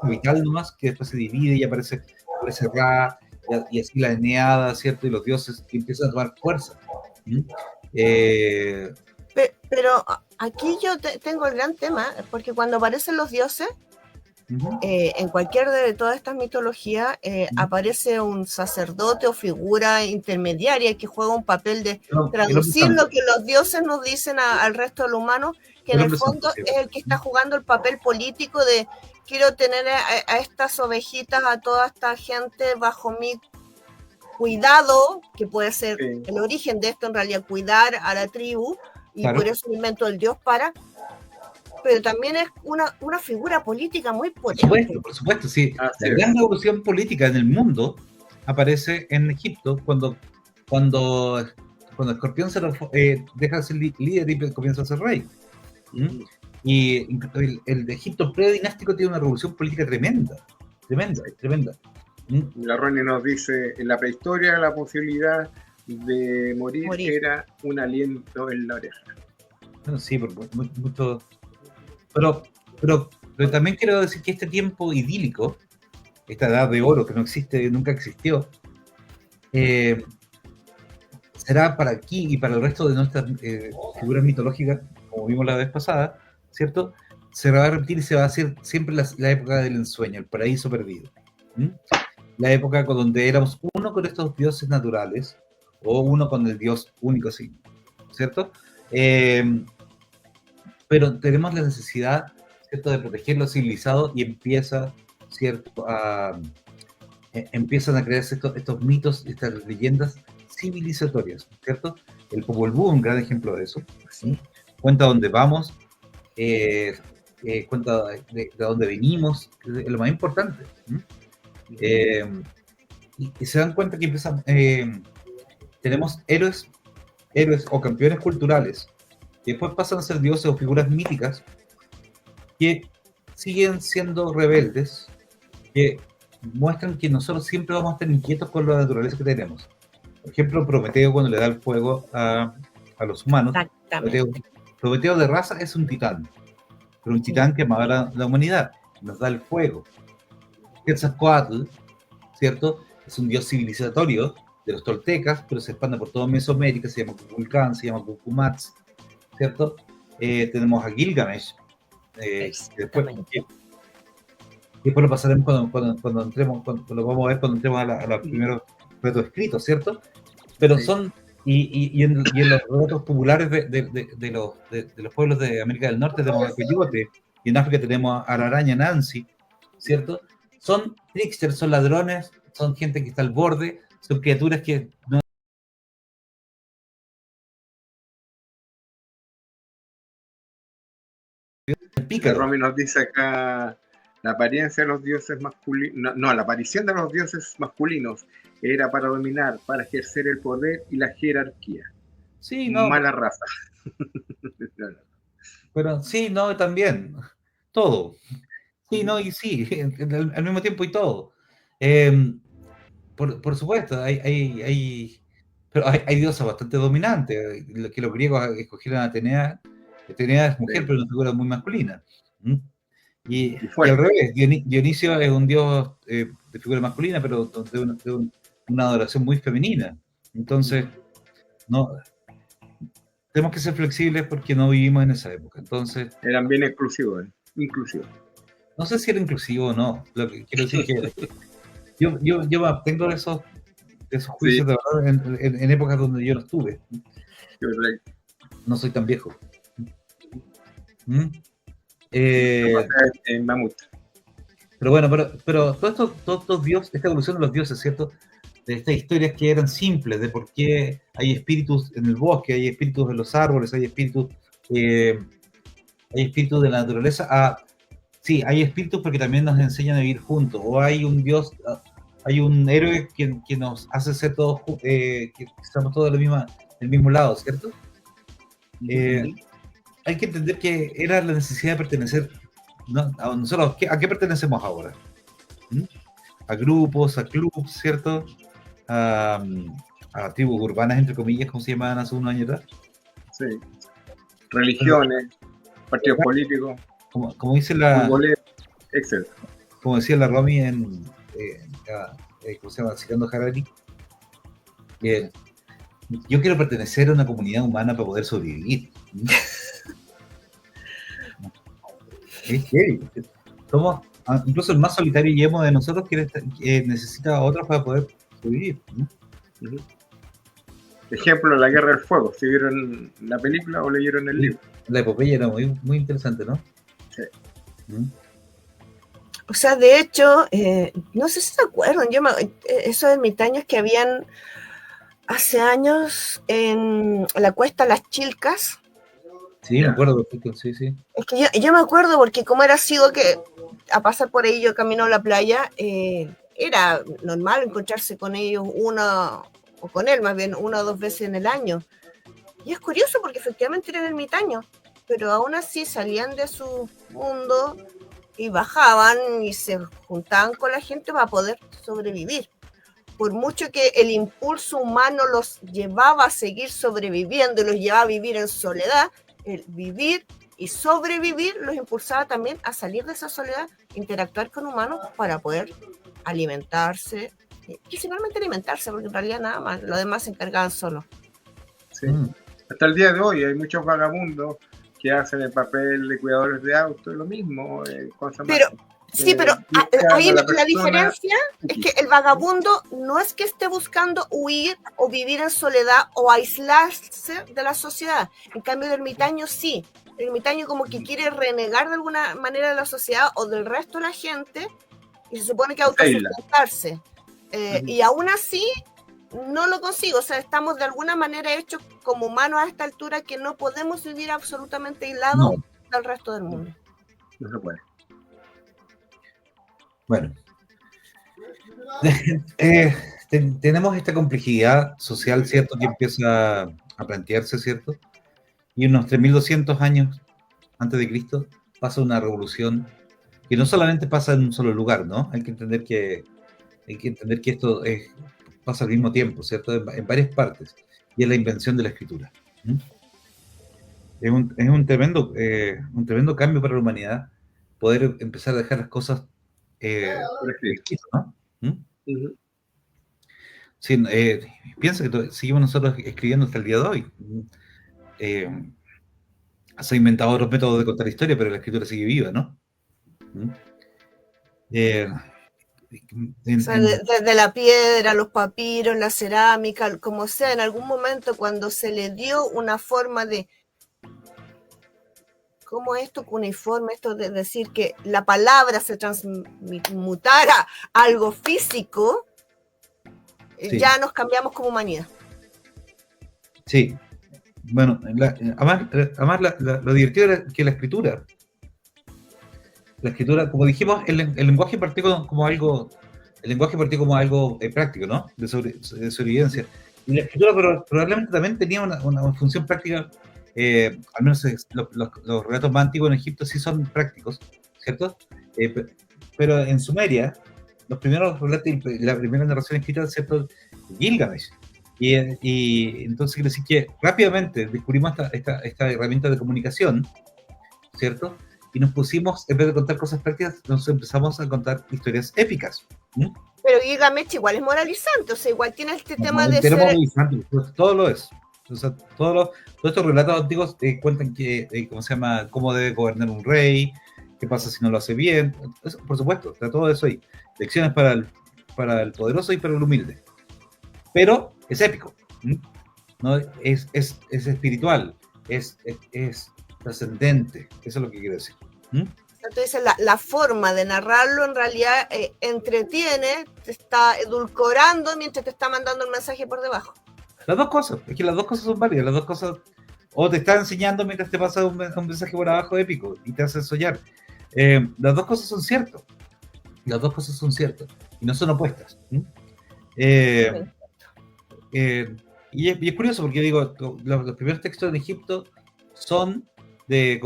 vital nomás, que después se divide y aparece Ra, y así la Eneada, ¿cierto? Y los dioses empiezan a tomar fuerza. Pero aquí yo tengo el gran tema, porque cuando aparecen los dioses, en cualquier de todas estas mitologías, aparece un sacerdote o figura intermediaria que juega un papel de traducir lo que los dioses nos dicen al resto de los humanos, que en el fondo es el que está jugando el papel político de quiero tener a estas ovejitas, a toda esta gente bajo mi cuidado, que puede ser el origen de esto en realidad, cuidar a la tribu, y por eso invento el dios para... pero también es una figura política muy potente. Por supuesto, sí. Así La es. gran revolución política en el mundo aparece en Egipto cuando Escorpión deja de ser líder y comienza a ser rey. ¿Mm? Y el de Egipto predinástico tiene una revolución política tremenda. ¿Mm? La Ronnie nos dice, en la prehistoria la posibilidad de morir era un aliento en la oreja. Bueno, sí, mucho. Pero también quiero decir que este tiempo idílico, esta edad de oro que no existe, nunca existió, será para aquí y para el resto de nuestras figuras mitológicas, como vimos la vez pasada, ¿cierto? Se va a repetir y se va a hacer siempre la época del ensueño, el paraíso perdido. ¿Mm? La época donde éramos uno con estos dioses naturales, o uno con el dios único, sí, ¿cierto? Pero tenemos la necesidad, ¿cierto?, de proteger lo civilizado y ¿cierto?, empiezan a crearse estos mitos, estas leyendas civilizatorias, ¿cierto? El Popol Vuh, un gran ejemplo de eso, ¿sí? Cuenta dónde vamos, cuenta de dónde venimos, es lo más importante. Y se dan cuenta que tenemos héroes o campeones culturales que después pasan a ser dioses o figuras míticas que siguen siendo rebeldes, que muestran que nosotros siempre vamos a estar inquietos con la naturaleza que tenemos. Por ejemplo, Prometeo, cuando le da el fuego a los humanos, Prometeo de raza es un titán, pero un titán que amaba la humanidad, nos da el fuego. Quetzalcóatl, ¿cierto?, es un dios civilizatorio de los toltecas, pero se expande por toda Mesoamérica, se llama Kukulcán, se llama Cucumatz, ¿cierto? Tenemos a Gilgamesh, después lo pasaremos cuando entremos, cuando lo vamos a ver cuando entremos a los primeros retos escritos, ¿cierto? Pero sí. Y en los relatos populares de los pueblos de América del Norte tenemos a Coyote, y en África tenemos a la araña Nancy, ¿cierto? Son tricksters, son ladrones, son gente que está al borde, son criaturas que no... Romy nos dice acá la apariencia de los dioses masculinos, la aparición de los dioses masculinos era para dominar, para ejercer el poder y la jerarquía. Sí, no. Mala raza. Pero sí, no, también. Todo. Sí, no, y sí, al mismo tiempo y todo. Por supuesto, pero hay diosas bastante dominantes, que los griegos escogieron a Atenea. Atenea es mujer, sí, pero una figura muy masculina. Y al revés, Dionisio es un dios de figura masculina, pero de una adoración muy femenina. Entonces, no, tenemos que ser flexibles porque no vivimos en esa época. Entonces, eran bien inclusivos. No sé si era inclusivo o no. Lo que quiero decir es que yo me abstengo de esos juicios, sí, de verdad, en épocas donde yo no estuve. No soy tan viejo. Mamut. Pero bueno, pero todos estos dioses, esta evolución de los dioses, ¿cierto? De estas historias que eran simples, de por qué hay espíritus en el bosque, hay espíritus en los árboles, hay espíritus de la naturaleza. Sí, hay espíritus porque también nos enseñan a vivir juntos, o hay un dios, hay un héroe que nos hace ser todos, que estamos todos del mismo lado, ¿cierto? Hay que entender que era la necesidad de pertenecer, ¿no? A nosotros, ¿a qué pertenecemos ahora? A grupos, a clubes, ¿cierto? A tribus urbanas, entre comillas, como se llamaban hace unos años atrás. Sí. Religiones, partidos políticos. Como dice la... Excel. Como decía la Romy ¿cómo se llama? Citando Harari. Yo quiero pertenecer a una comunidad humana para poder sobrevivir. Somos, incluso el más solitario y emo de nosotros necesita a otros para poder sobrevivir. Ejemplo, la Guerra del Fuego. ¿Si vieron la película o leyeron el libro? La epopeya era muy, muy interesante, ¿no? Sí. O sea, de hecho, no sé si se acuerdan, esos ermitaños que habían hace años en la cuesta Las Chilcas, Sí, me acuerdo perfecto, sí, sí. Es que yo me acuerdo porque como era sido que a pasar por ahí yo camino a la playa, era normal encontrarse con ellos o con él más bien, 1 o 2 veces en el año. Y es curioso porque efectivamente eran ermitaños, pero aún así salían de su mundo y bajaban y se juntaban con la gente para poder sobrevivir. Por mucho que el impulso humano los llevaba a seguir sobreviviendo y los llevaba a vivir en soledad, el vivir y sobrevivir los impulsaba también a salir de esa soledad, interactuar con humanos para poder alimentarse, principalmente alimentarse, porque en realidad nada más, lo demás se encargaban solos. Sí. Hasta el día de hoy hay muchos vagabundos que hacen el papel de cuidadores de auto, lo mismo. Pero sí, pero ahí la diferencia es que el vagabundo no es que esté buscando huir o vivir en soledad o aislarse de la sociedad. En cambio, el ermitaño sí. El ermitaño como que quiere renegar de alguna manera de la sociedad o del resto de la gente y se supone que autosustentarse. Y aún así no lo consigo. O sea, estamos de alguna manera hechos como humanos a esta altura que no podemos vivir absolutamente aislados del resto del mundo. No se puede. Bueno, tenemos esta complejidad social, ¿cierto?, que empieza a plantearse, ¿cierto? Y unos 3200 años antes de Cristo pasa una revolución que no solamente pasa en un solo lugar, ¿no? Hay que entender que esto pasa al mismo tiempo, ¿cierto? En varias partes. Y es la invención de la escritura. Es un tremendo cambio para la humanidad poder empezar a dejar las cosas por escrito, ¿no? Sí, piensa que seguimos nosotros escribiendo hasta el día de hoy. Se han inventado otros métodos de contar historia, pero la escritura sigue viva, ¿no? O sea, desde la piedra, los papiros, la cerámica, como sea, en algún momento cuando se le dio una forma de cómo esto cuneiforme, esto de decir que la palabra se transmutara a algo físico, sí. Ya nos cambiamos como humanidad. Sí. Bueno, además lo divertido es que la escritura, como dijimos, el lenguaje partió como algo, práctico, ¿no? De sobrevivencia. Y la escritura probablemente también tenía una función práctica. Al menos los relatos más antiguos en Egipto sí son prácticos, ¿cierto? Pero en Sumeria, los primeros relatos, la primera narración escrita, ¿cierto? Gilgamesh. Y entonces quiere decir que rápidamente descubrimos esta herramienta de comunicación, ¿cierto? Y nos pusimos, en vez de contar cosas prácticas, nos empezamos a contar historias épicas. Pero Gilgamesh igual es moralizante, o sea, igual tiene este tema de ser... Moralizante, todo lo es. O sea, todos estos relatos antiguos cuentan ¿cómo se llama? Cómo debe gobernar un rey, qué pasa si no lo hace bien. Eso, por supuesto, está todo eso ahí. Lecciones para el poderoso y para el humilde. Pero es épico, ¿no? Es espiritual, es trascendente. Eso es lo que quiero decir. Entonces la forma de narrarlo en realidad entretiene, te está edulcorando mientras te está mandando el mensaje por debajo. Las dos cosas, es que las dos cosas son válidas, las dos cosas, o te está enseñando mientras te pasa un mensaje por abajo épico y te hace soñar. Las dos cosas son ciertas, y no son opuestas. Y es curioso porque digo, los primeros textos en Egipto son de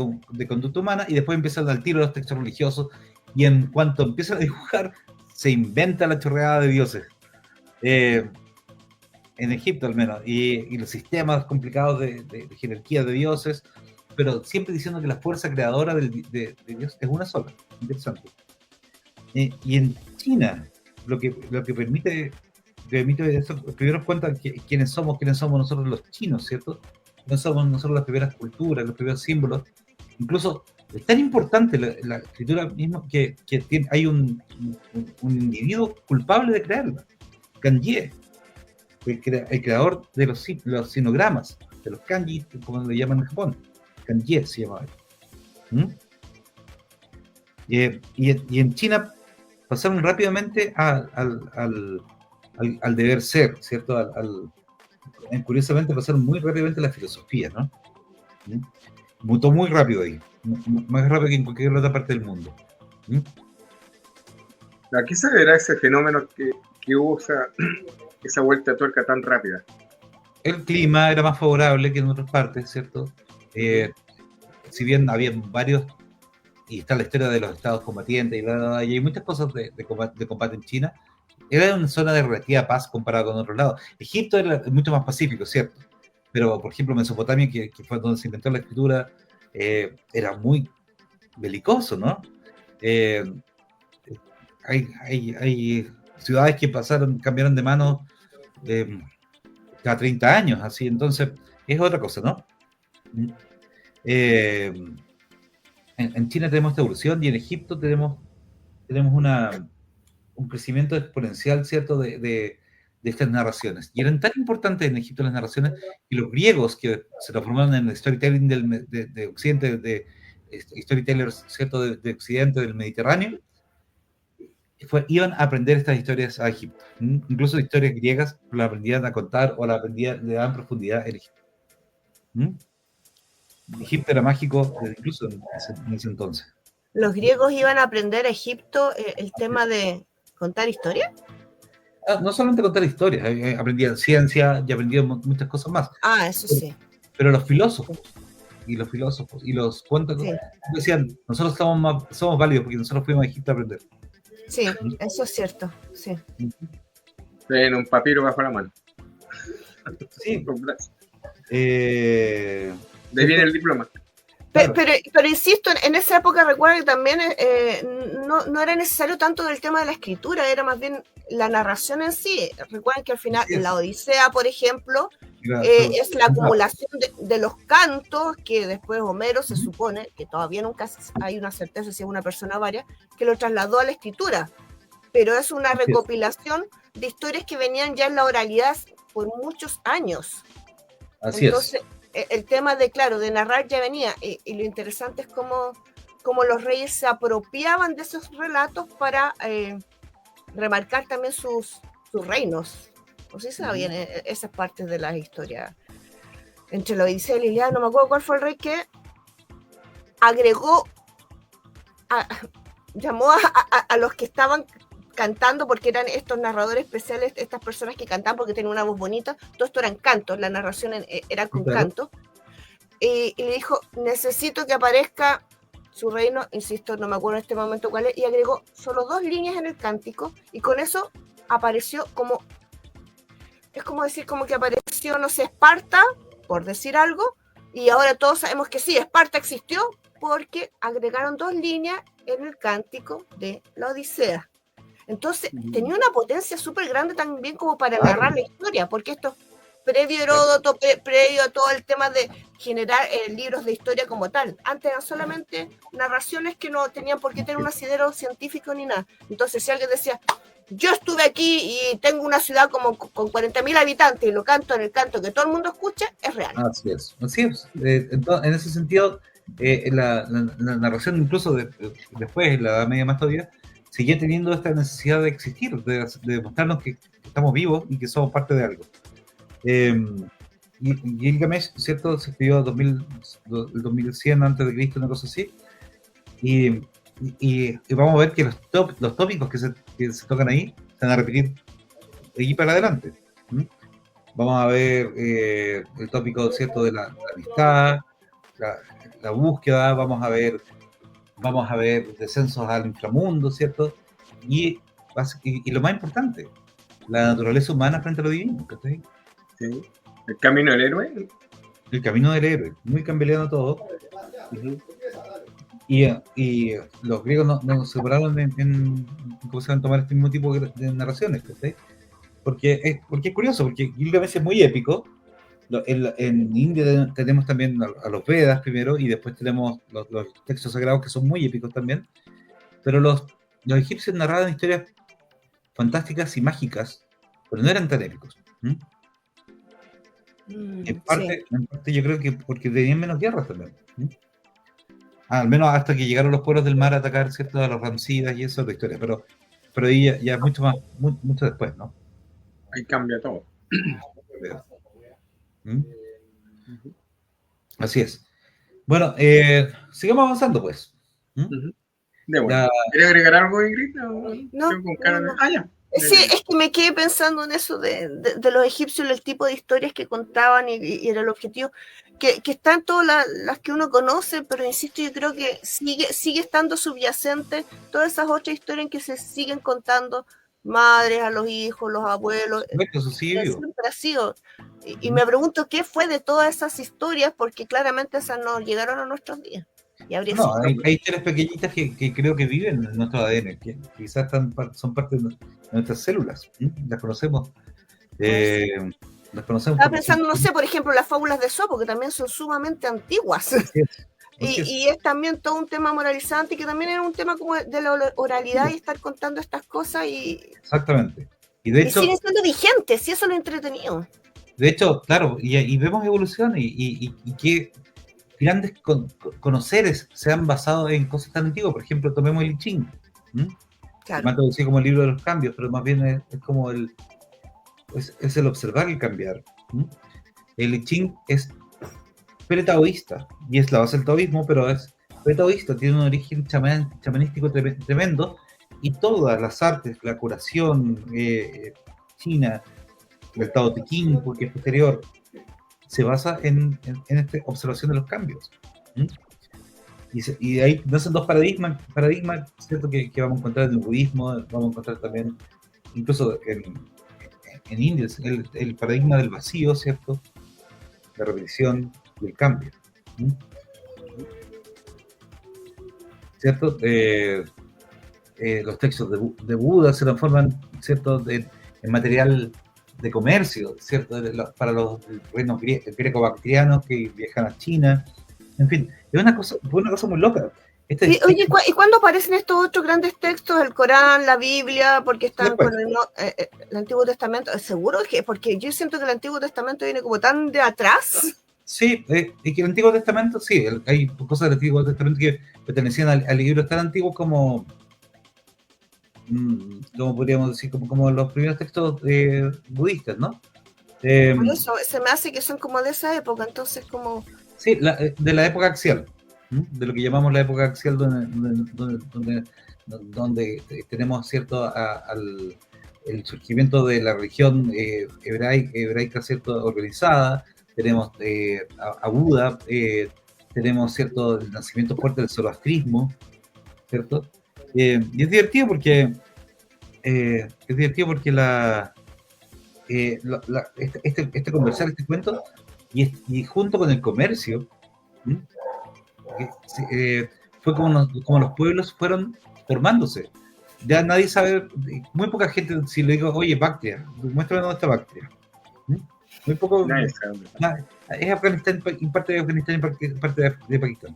conducta humana y después empiezan al tiro los textos religiosos y en cuanto empiezan a dibujar se inventa la chorreada de dioses. En Egipto al menos, y los sistemas complicados de jerarquía de dioses, pero siempre diciendo que la fuerza creadora de Dios es una sola. Interesante. Y en China, lo que permite eso, primero cuenta quiénes somos nosotros los chinos, ¿cierto? No somos nosotros las primeras culturas, los primeros símbolos. Incluso es tan importante la escritura misma que hay un individuo culpable de crearla, Kanji, el creador de los sinogramas, de los kanji, como le llaman en Japón. Kanji se llama. Y en China pasaron rápidamente al deber ser, ¿cierto? Curiosamente pasaron muy rápidamente a la filosofía, ¿no? Mutó muy rápido ahí, más rápido que en cualquier otra parte del mundo. ¿Mm? ¿A qué se deberá ese fenómeno que hubo esa vuelta de tuerca tan rápida? El clima era más favorable que en otras partes, ¿cierto? Si bien había varios, y está la historia de los estados combatientes, y hay muchas cosas de combate en China, era una zona de relativa paz comparado con otros lados. Egipto era mucho más pacífico, ¿cierto? Pero, por ejemplo, Mesopotamia, que fue donde se inventó la escritura, era muy belicoso, ¿no? Eh, hay ciudades que cambiaron de manos cada 30 años, así, entonces es otra cosa, ¿no? En China tenemos esta evolución y en Egipto tenemos un crecimiento exponencial, ¿cierto?, de estas narraciones. Y eran tan importantes en Egipto las narraciones que los griegos que se transformaron en el storytelling de Occidente, de storytellers, ¿cierto?, de Occidente, del Mediterráneo, iban a aprender estas historias a Egipto. Incluso historias griegas las aprendían a contar o le daban profundidad en Egipto. Egipto era mágico incluso en ese entonces. ¿Los griegos iban a aprender a Egipto el tema de contar historias? No solamente contar historias, aprendían ciencia y aprendían muchas cosas más. Ah, eso sí. Pero los filósofos y los cuentos Sí. decían, nosotros somos válidos porque nosotros fuimos a Egipto a aprender. Sí, eso es cierto, sí. En un papiro bajo la mano. Sí. De ahí viene el diploma. Claro. Pero insisto, en esa época recuerdo que también no era necesario tanto del tema de la escritura, era más bien la narración en sí. Recuerden que al final la Odisea, por ejemplo, es la acumulación de los cantos que después Homero se supone, que todavía nunca hay una certeza si es una persona o varias, que lo trasladó a la escritura. Pero es una recopilación de historias que venían ya en la oralidad por muchos años. Así Entonces, el tema de narrar ya venía, y lo interesante es cómo los reyes se apropiaban de esos relatos para remarcar también sus reinos. No sé si sabían esas partes de las historias. Entre la Odisea y la Ilíada, no me acuerdo cuál fue el rey que agregó, llamó a los que estaban cantando, porque eran estos narradores especiales, estas personas que cantaban porque tenían una voz bonita. Todo esto eran cantos, la narración era con canto, y le dijo, necesito que aparezca su reino, insisto, no me acuerdo en este momento cuál es, y agregó solo 2 líneas en el cántico, y con eso apareció es como decir, como que apareció, no sé, Esparta, por decir algo, y ahora todos sabemos que sí, Esparta existió, porque agregaron 2 líneas en el cántico de la Odisea. Entonces, tenía una potencia súper grande también como para narrar la historia, porque esto previo a Heródoto, previo a todo el tema de generar libros de historia como tal. Antes eran solamente narraciones que no tenían por qué tener un asidero científico ni nada. Entonces, si alguien decía, yo estuve aquí y tengo una ciudad como con 40.000 habitantes y lo canto en el canto que todo el mundo escucha, es real. Así es. En ese sentido, la narración incluso después, en la Edad Media más todavía, seguía teniendo esta necesidad de existir, de demostrarnos que estamos vivos y que somos parte de algo. Y Gilgamesh, ¿cierto? Se escribió el 2100 antes de Cristo, una cosa así. Y vamos a ver que los tópicos que se tocan ahí se van a repetir de aquí para adelante. Vamos a ver el tópico, ¿cierto?, de la amistad, la búsqueda, vamos a ver descensos al inframundo, ¿cierto? Y lo más importante, la naturaleza humana frente a lo divino, ¿sí? Sí. El camino del héroe. El camino del héroe, muy cambeliano todo. Y los griegos no se separaron en cómo se van a tomar este mismo tipo de narraciones, ¿sí? Porque es curioso, porque Gilgamesh es muy épico. En India tenemos también a los Vedas primero, y después tenemos los textos sagrados que son muy épicos también. Pero los egipcios narraban historias fantásticas y mágicas, pero no eran tan épicos. En parte yo creo que porque tenían menos guerras también. Al menos hasta que llegaron los pueblos del mar a atacar, ¿cierto?, a los Ramsidas y eso es otra historia, pero ahí ya mucho después, ¿no? Ahí cambia todo. Así es. Bueno, sigamos avanzando, pues. ¿Mm? Ujú. De bueno. La- ¿Quieres agregar algo, Ingrid? No, Yo con cara de- no. Ah, ya. Sí, es que me quedé pensando en eso de los egipcios, el tipo de historias que contaban y era el objetivo, que están todas las que uno conoce, pero insisto, yo creo que sigue estando subyacente todas esas otras historias en que se siguen contando madres a los hijos, los abuelos, Eso sigue vivo. siempre ha sido. Y me pregunto qué fue de todas esas historias, porque claramente esas no llegaron a nuestros días. Y habría No, sido hay historias pequeñitas que creo que viven en nuestro ADN, que quizás son parte de nuestras células. Las conocemos. Pues, Las conocemos estaba porque pensando, no sé, por ejemplo, las fábulas de Sopo, que también son sumamente antiguas. así es. Así es. Y es también todo un tema moralizante, que también era un tema como de la oralidad y estar contando estas cosas Exactamente. Y de y hecho, siguen siendo vigentes, y eso es lo entretenido. claro, y vemos evolución y que grandes conoceres se han basado en cosas tan antiguas. Por ejemplo, tomemos el I Ching. Claro. Me ha traducido como el libro de los cambios, pero más bien es como es el observar y el cambiar. El I Ching es pre-taoísta y es la base del taoísmo, pero es pre-taoísta, tiene un origen chamanístico tremendo y todas las artes, la curación china, el Tao Te Ching, porque es posterior, se basa en esta observación de los cambios. Y de ahí nacen dos paradigmas ¿cierto? Que vamos a encontrar en el budismo, vamos a encontrar también, incluso en India, el paradigma del vacío, ¿cierto? La repetición y el cambio. ¿Cierto? Los textos de Buda se transforman, ¿cierto? En material de comercio, ¿cierto? Para los reinos greco-bactrianos que viajan a China. En fin, es una cosa muy loca. Sí, oye, ¿y cuándo aparecen estos otros grandes textos? El Corán, la Biblia, porque están con el Antiguo Testamento. ¿Seguro? Porque yo siento que el Antiguo Testamento viene como tan de atrás. Sí, y que el Antiguo Testamento, sí, hay cosas del Antiguo Testamento que pertenecían al libro tan antiguo como podríamos decir, como los primeros textos budistas, ¿no? Por eso, se me hace que son como de esa época, entonces como... Sí, de la época axial, de lo que llamamos la época axial donde tenemos, ¿cierto?, el surgimiento de la religión hebraica, ¿cierto?, organizada, tenemos a Buda, tenemos, ¿cierto?, el nacimiento fuerte del zoroastrismo, ¿cierto? Y es divertido porque este conversar, este cuento, y junto con el comercio, fue como los pueblos fueron formándose. Ya nadie sabe, muy poca gente, si le digo, oye, Bactria, muéstrame dónde está Bactria. Muy poco. Es Afganistán, parte de Afganistán y parte de Pakistán.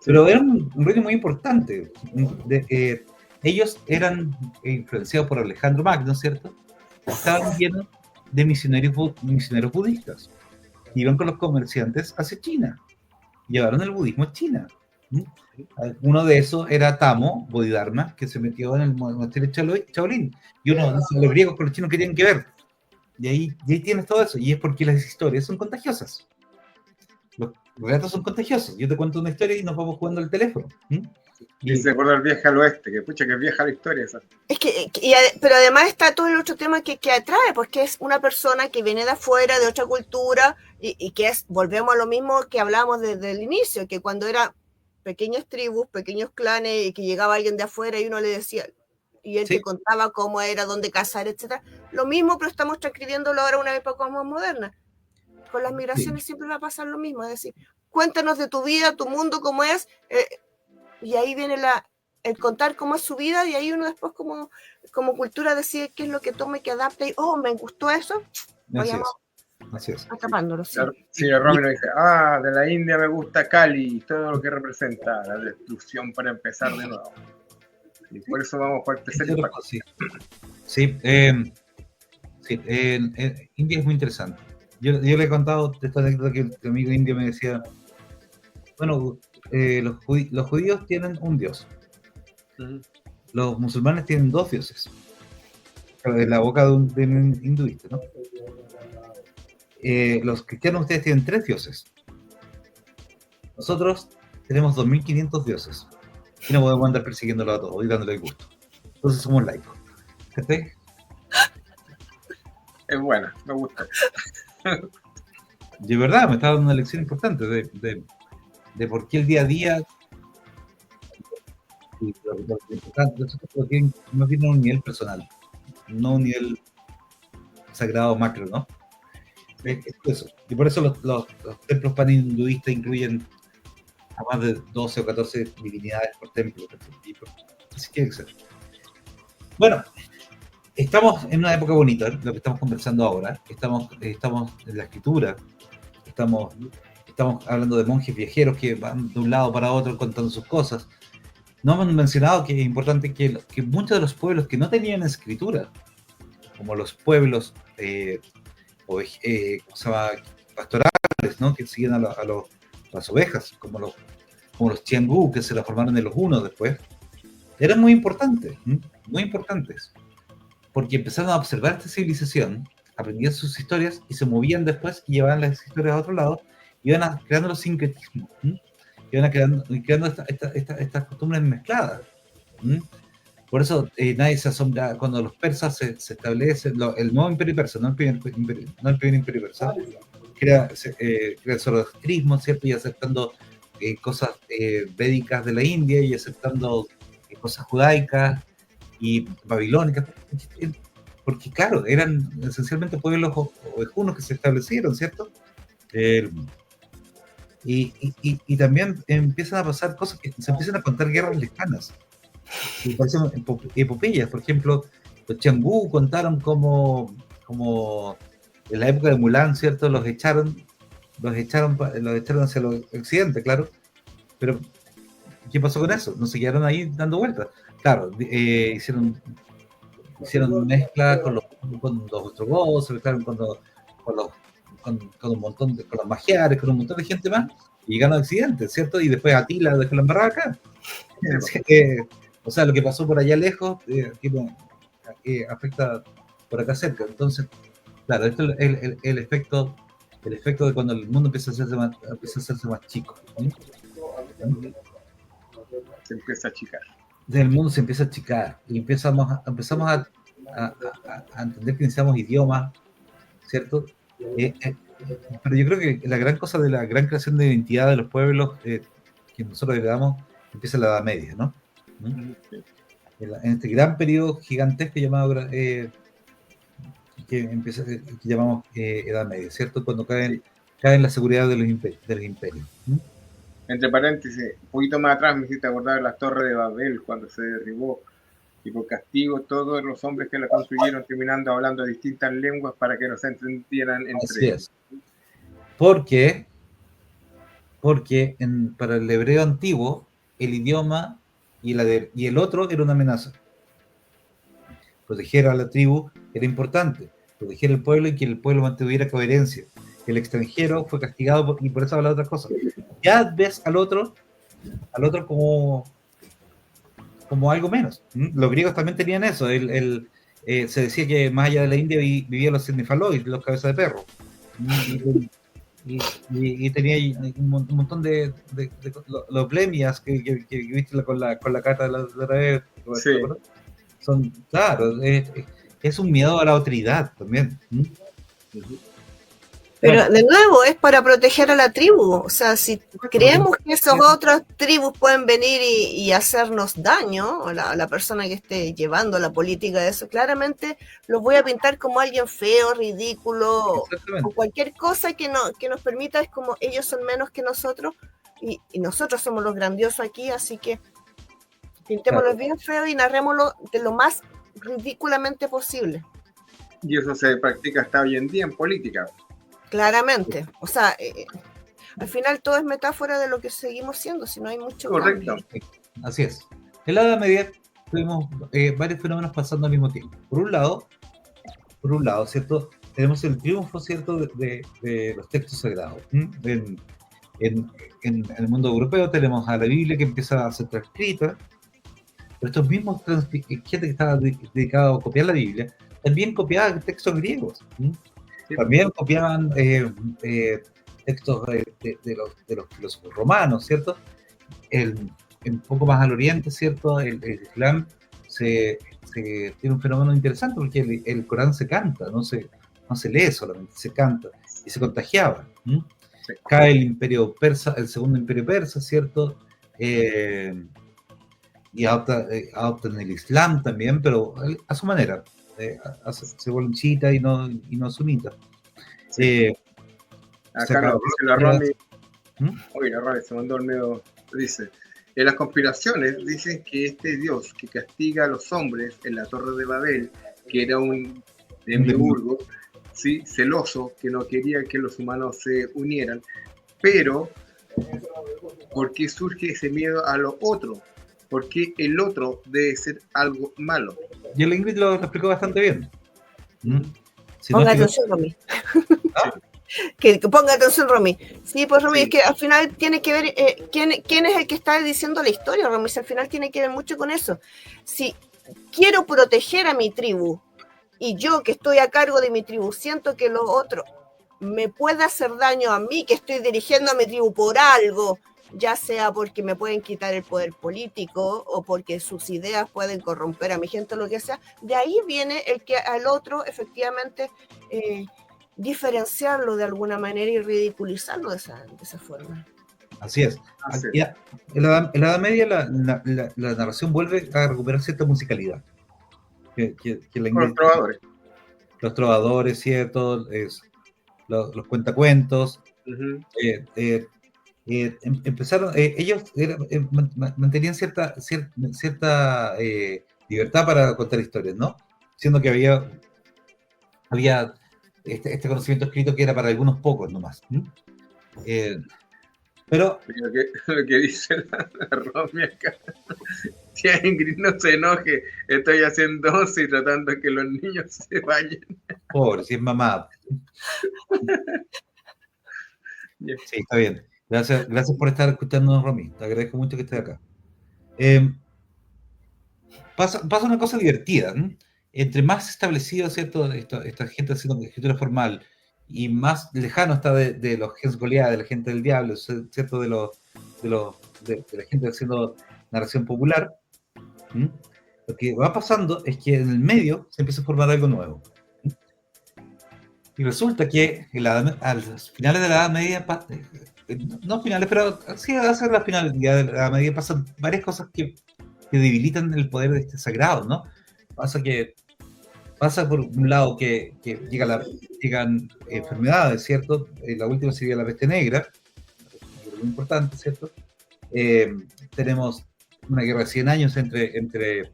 Pero era un reino muy importante. Ellos eran influenciados por Alejandro Magno, ¿cierto? Estaban llenos de misioneros budistas. Iban con los comerciantes hacia China. Llevaron el budismo a China. Uno de esos era Tamo Bodhidharma, que se metió en el monasterio Shaolin. Y uno de los griegos con los chinos que tienen que ver. Y ahí tienes todo eso. Y es porque las historias son contagiosas. Los relatos son contagiosos. Yo te cuento una historia y nos vamos jugando al teléfono. Y se acuerda el viaje al oeste, que pucha que es vieja la historia esa. Es que, pero además está todo el otro tema que atrae, pues que es una persona que viene de afuera, de otra cultura, y que volvemos a lo mismo que hablábamos desde el inicio, que cuando era pequeñas tribus, pequeños clanes, y que llegaba alguien de afuera y uno le decía, y él te contaba cómo era, dónde cazar, etcétera. Lo mismo, pero estamos transcribiéndolo ahora a una época más moderna. Con las migraciones siempre va a pasar lo mismo, es decir, cuéntanos de tu vida, tu mundo, cómo es, y ahí viene el contar cómo es su vida, y ahí uno después como cultura decide qué es lo que toma y que adapta, y me gustó eso, vayamos atrapándolo. Sí. Claro, sí, Romino dice, de la India me gusta Cali, todo lo que representa, la destrucción para empezar de nuevo. Y por eso vamos por el tercer impacto. India es muy interesante. Yo le he contado esta anécdota que el amigo indio me decía, bueno, los judíos tienen un dios. Los musulmanes tienen dos dioses. De la boca de un hinduista, ¿no? Los cristianos, ustedes tienen tres dioses. Nosotros tenemos 2.500 dioses y no podemos andar persiguiéndolo a todos y dándole el gusto. Entonces somos laicos. ¿Cachai? Es buena, me gusta. De verdad, me está dando una lección importante de por qué el día a día y lo importante, lo que más bien a un nivel personal, no a un nivel sagrado macro, ¿no? Es eso. Y por eso los templos pan-hinduistas incluyen a más de 12 o 14 divinidades por templo. Así que bueno, estamos en una época bonita, lo que estamos conversando ahora. Estamos en la escritura, estamos hablando de monjes viajeros que van de un lado para otro contando sus cosas. No hemos mencionado que es importante que muchos de los pueblos que no tenían escritura, como los pueblos pastorales, ¿no? Que siguen a las ovejas, como los Tiangú, que se la formaron en los hunos después, eran muy importantes, porque empezaron a observar esta civilización, aprendían sus historias y se movían después y llevaban las historias a otro lado, iban creando los sincretismos, iban creando estas costumbres mezcladas. Por eso nadie se asombra cuando los persas se establecen, el nuevo imperio persa, no el primer imperio persa, crea el zoroastrismo, ¿cierto? Y aceptando cosas védicas de la India y aceptando cosas judaicas y babilónicas, porque claro, eran esencialmente pueblos ovejunos que se establecieron, ¿cierto? Y también empiezan a pasar cosas que se empiezan a contar guerras lejanas. Y parecen epopeyas. Por ejemplo, los Tiangú contaron como en la época de Mulan, ¿cierto? Los echaron hacia el occidente, claro. Pero, ¿qué pasó con eso? No se quedaron ahí dando vueltas. Claro, hicieron mezcla con los ostrogoths, se mezclaron con un montón con los magiares, con un montón de gente más, y llegaron a Occidente, ¿cierto? Y después Atila dejó la embarrada acá. O sea, lo que pasó por allá lejos afecta por acá cerca. Entonces, claro, esto es el efecto de cuando el mundo empieza a hacerse más chico. Se empieza a achicar. El mundo se empieza a achicar y empezamos a entender que necesitamos idiomas, ¿cierto? Pero yo creo que la gran cosa de la gran creación de identidad de los pueblos que nosotros heredamos empieza en la Edad Media, ¿no? En este gran periodo gigantesco llamado que llamamos Edad Media, ¿cierto? Cuando caen la seguridad de los imperios. Entre paréntesis, un poquito más atrás me hiciste acordar de la Torre de Babel cuando se derribó y por castigo todos los hombres que la construyeron terminando hablando distintas lenguas para que no se entendieran entre ellos. Porque para el hebreo antiguo el idioma y el otro era una amenaza. Proteger a la tribu era importante, proteger al pueblo y que el pueblo mantuviera coherencia. El extranjero fue castigado y por eso habla de otras cosas. Ya ves al otro como algo menos. Los griegos también tenían eso. Se decía que más allá de la India vivían los cernifaloides, los cabezas de perro. Y tenía un montón de los blemias que viste con la carta de la otra vez. Sí. Son, claro, es un miedo a la autoridad también. Pero de nuevo, es para proteger a la tribu. O sea, si creemos que esas otras tribus pueden venir y hacernos daño, o la persona que esté llevando la política de eso, claramente los voy a pintar como alguien feo, ridículo, o cualquier cosa que nos permita, es como ellos son menos que nosotros y nosotros somos los grandiosos aquí, así que pintémoslos bien feos y narrémoslo de lo más ridículamente posible. Y eso se practica hasta hoy en día en política. Claramente, o sea, al final todo es metáfora de lo que seguimos siendo, si no hay mucho correcto. Cambio. Así es. En la Edad Media tuvimos varios fenómenos pasando al mismo tiempo. Por un lado, ¿cierto? Tenemos el triunfo, ¿cierto?, de los textos sagrados. En el mundo europeo tenemos a la Biblia que empieza a ser transcrita, pero estos mismos gente que estaba dedicado a copiar la Biblia, también copiaban textos griegos. También copiaban textos de los filósofos romanos, ¿cierto? Un poco más al oriente, ¿cierto? El Islam tiene un fenómeno interesante porque el Corán se canta, no se lee solamente, se canta y se contagiaba. Sí. Cae el imperio persa, el segundo imperio persa, ¿cierto? Y adoptan el Islam también, pero a su manera. Se vuelven chiitas y no sunitas. Sí. Acá nos dice la Romy. Oye, la Romy se mandó el medio. Dice: en las conspiraciones dicen que este Dios que castiga a los hombres en la Torre de Babel, que era un demiurgo, ¿sí? Celoso, que no quería que los humanos se unieran, pero ¿por qué surge ese miedo a lo otro? ¿Por qué el otro debe ser algo malo? Y el Ingrid lo explicó bastante bien. Ponga atención, Romy. Que ponga atención, Romy. Sí, pues Romy, sí. Es que al final tiene que ver quién es el que está diciendo la historia, Romy. Si al final tiene que ver mucho con eso. Si quiero proteger a mi tribu y yo que estoy a cargo de mi tribu siento que lo otro me puede hacer daño a mí, que estoy dirigiendo a mi tribu por algo, ya sea porque me pueden quitar el poder político o porque sus ideas pueden corromper a mi gente o lo que sea, de ahí viene el que al otro efectivamente diferenciarlo de alguna manera y ridiculizarlo de esa forma. Así es. En la Edad Media la narración vuelve a recuperar cierta musicalidad. Los trovadores. Los trovadores, ¿cierto? Los cuentacuentos. Uh-huh. Empezaron, ellos mantenían cierta libertad para contar historias, ¿no? Siendo que había este conocimiento escrito que era para algunos pocos nomás. Pero lo que dice la Romy acá, si Ingrid no se enoje, estoy haciendo 11 y tratando de que los niños se vayan. Pobre, si es mamá. Sí, está bien. Gracias por estar escuchándonos, Romy. Te agradezco mucho que estés acá. Pasa una cosa divertida, ¿no? Entre más establecido, ¿cierto? Esta gente haciendo escritura formal y más lejano está de los gens Goliath, de la gente del diablo, ¿cierto? De la gente haciendo narración popular. Lo que va pasando es que en el medio se empieza a formar algo nuevo. Y resulta que a los finales de la Edad Media, no finales, pero sí hacia la finalidad de la Edad Media pasan varias cosas que debilitan el poder de este sagrado, ¿no? Pasa por un lado que llegan enfermedades, ¿cierto? La última sería la peste negra, muy importante, ¿cierto? Tenemos una guerra de 100 años entre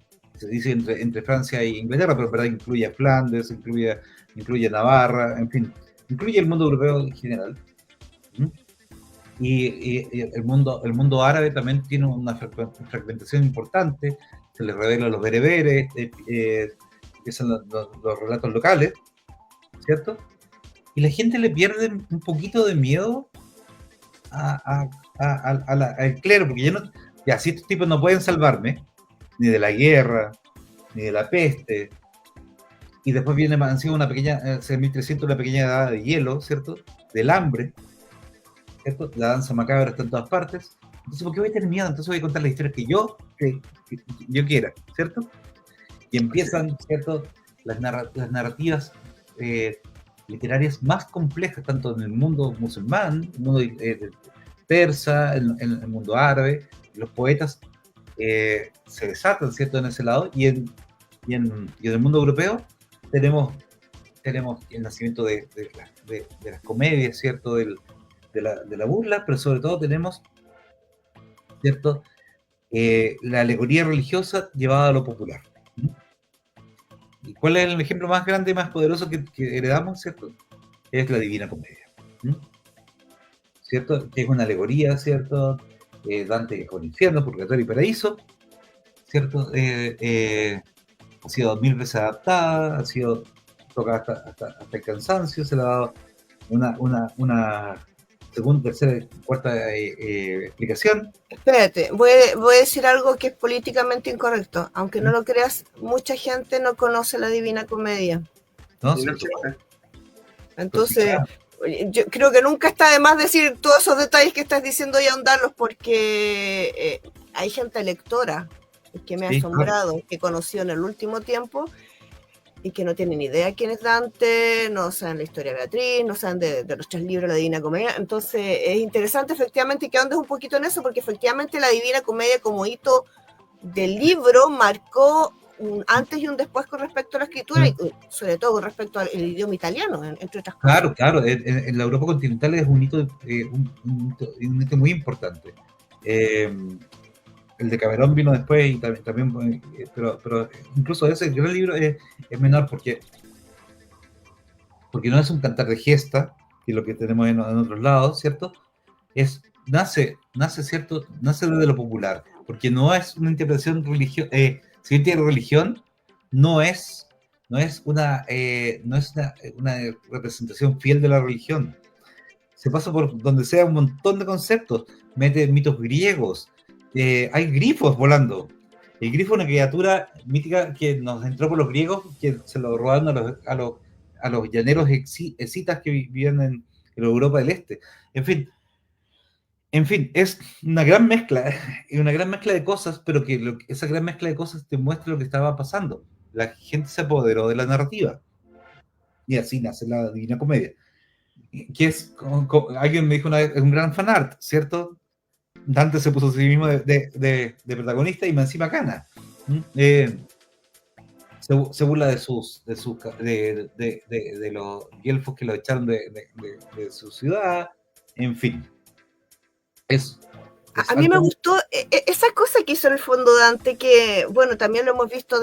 Francia e Inglaterra, pero en verdad incluye a Flandes, incluye a Navarra, en fin, incluye el mundo europeo en general. Y el mundo árabe también tiene una fragmentación importante, se les revela a los bereberes, que son los relatos locales, ¿cierto? Y la gente le pierde un poquito de miedo al clero, porque si estos tipos no pueden salvarme, ni de la guerra, ni de la peste, y después han sido una pequeña, en 1300 una pequeña edad de hielo, ¿cierto? Del hambre, ¿cierto? La danza macabra está en todas partes. Entonces, ¿por qué voy a tener miedo? Entonces voy a contar las historias que yo quiera, ¿cierto? Y empiezan, ¿cierto? Las narrativas literarias más complejas, tanto en el mundo musulmán, el mundo persa, en el mundo árabe. Los poetas se desatan, ¿cierto? En ese lado. Y en el mundo europeo tenemos el nacimiento de las comedias, ¿cierto? De la burla, pero sobre todo tenemos, ¿cierto? La alegoría religiosa llevada a lo popular. ¿Y cuál es el ejemplo más grande y más poderoso que heredamos, ¿cierto? Es la Divina Comedia, ¿cierto? Que es una alegoría, ¿cierto? Dante es con infierno, purgatorio y paraíso, ¿cierto? Ha sido 1000 veces adaptada, ha sido tocada hasta el cansancio, se le ha dado una segunda, tercera, cuarta explicación. Espérate, voy a decir algo que es políticamente incorrecto. Aunque no lo creas, mucha gente no conoce la Divina Comedia. ¿No? Entonces, Yo creo que nunca está de más decir todos esos detalles que estás diciendo y ahondarlos, porque hay gente lectora que me ha asombrado, que he conocido en el último tiempo y que no tienen idea quién es Dante, no saben la historia de Beatriz, no saben de los 3 libros de la Divina Comedia. Entonces es interesante efectivamente que ahondes un poquito en eso, porque efectivamente la Divina Comedia como hito del libro marcó un antes y un después con respecto a la escritura, y sobre todo con respecto al idioma italiano, entre otras cosas. Claro, en la Europa continental es un hito, un hito muy importante. El de Cameron vino después y también pero incluso ese gran libro es menor porque no es un cantar de gesta, que es lo que tenemos en otros lados, ¿cierto? Nace desde lo popular, porque no es una interpretación religiosa, si bien tiene religión, no es una representación fiel de la religión. Se pasa por donde sea un montón de conceptos, mete mitos griegos, hay grifos volando. El grifo es una criatura mítica que nos entró por los griegos, que se lo robaron a los llaneros escitas que vivían en Europa del Este. En fin, es una gran mezcla de cosas, pero que esa gran mezcla de cosas te muestra lo que estaba pasando. La gente se apoderó de la narrativa. Y así nace la Divina Comedia. Que es, alguien me dijo una vez, es un gran fanart, ¿cierto? Dante se puso a sí mismo de protagonista y más encima gana. Se burla de los elfos que lo echaron de su ciudad, en fin. A mí me gustó esa cosa que hizo en el fondo Dante, que bueno, también lo hemos visto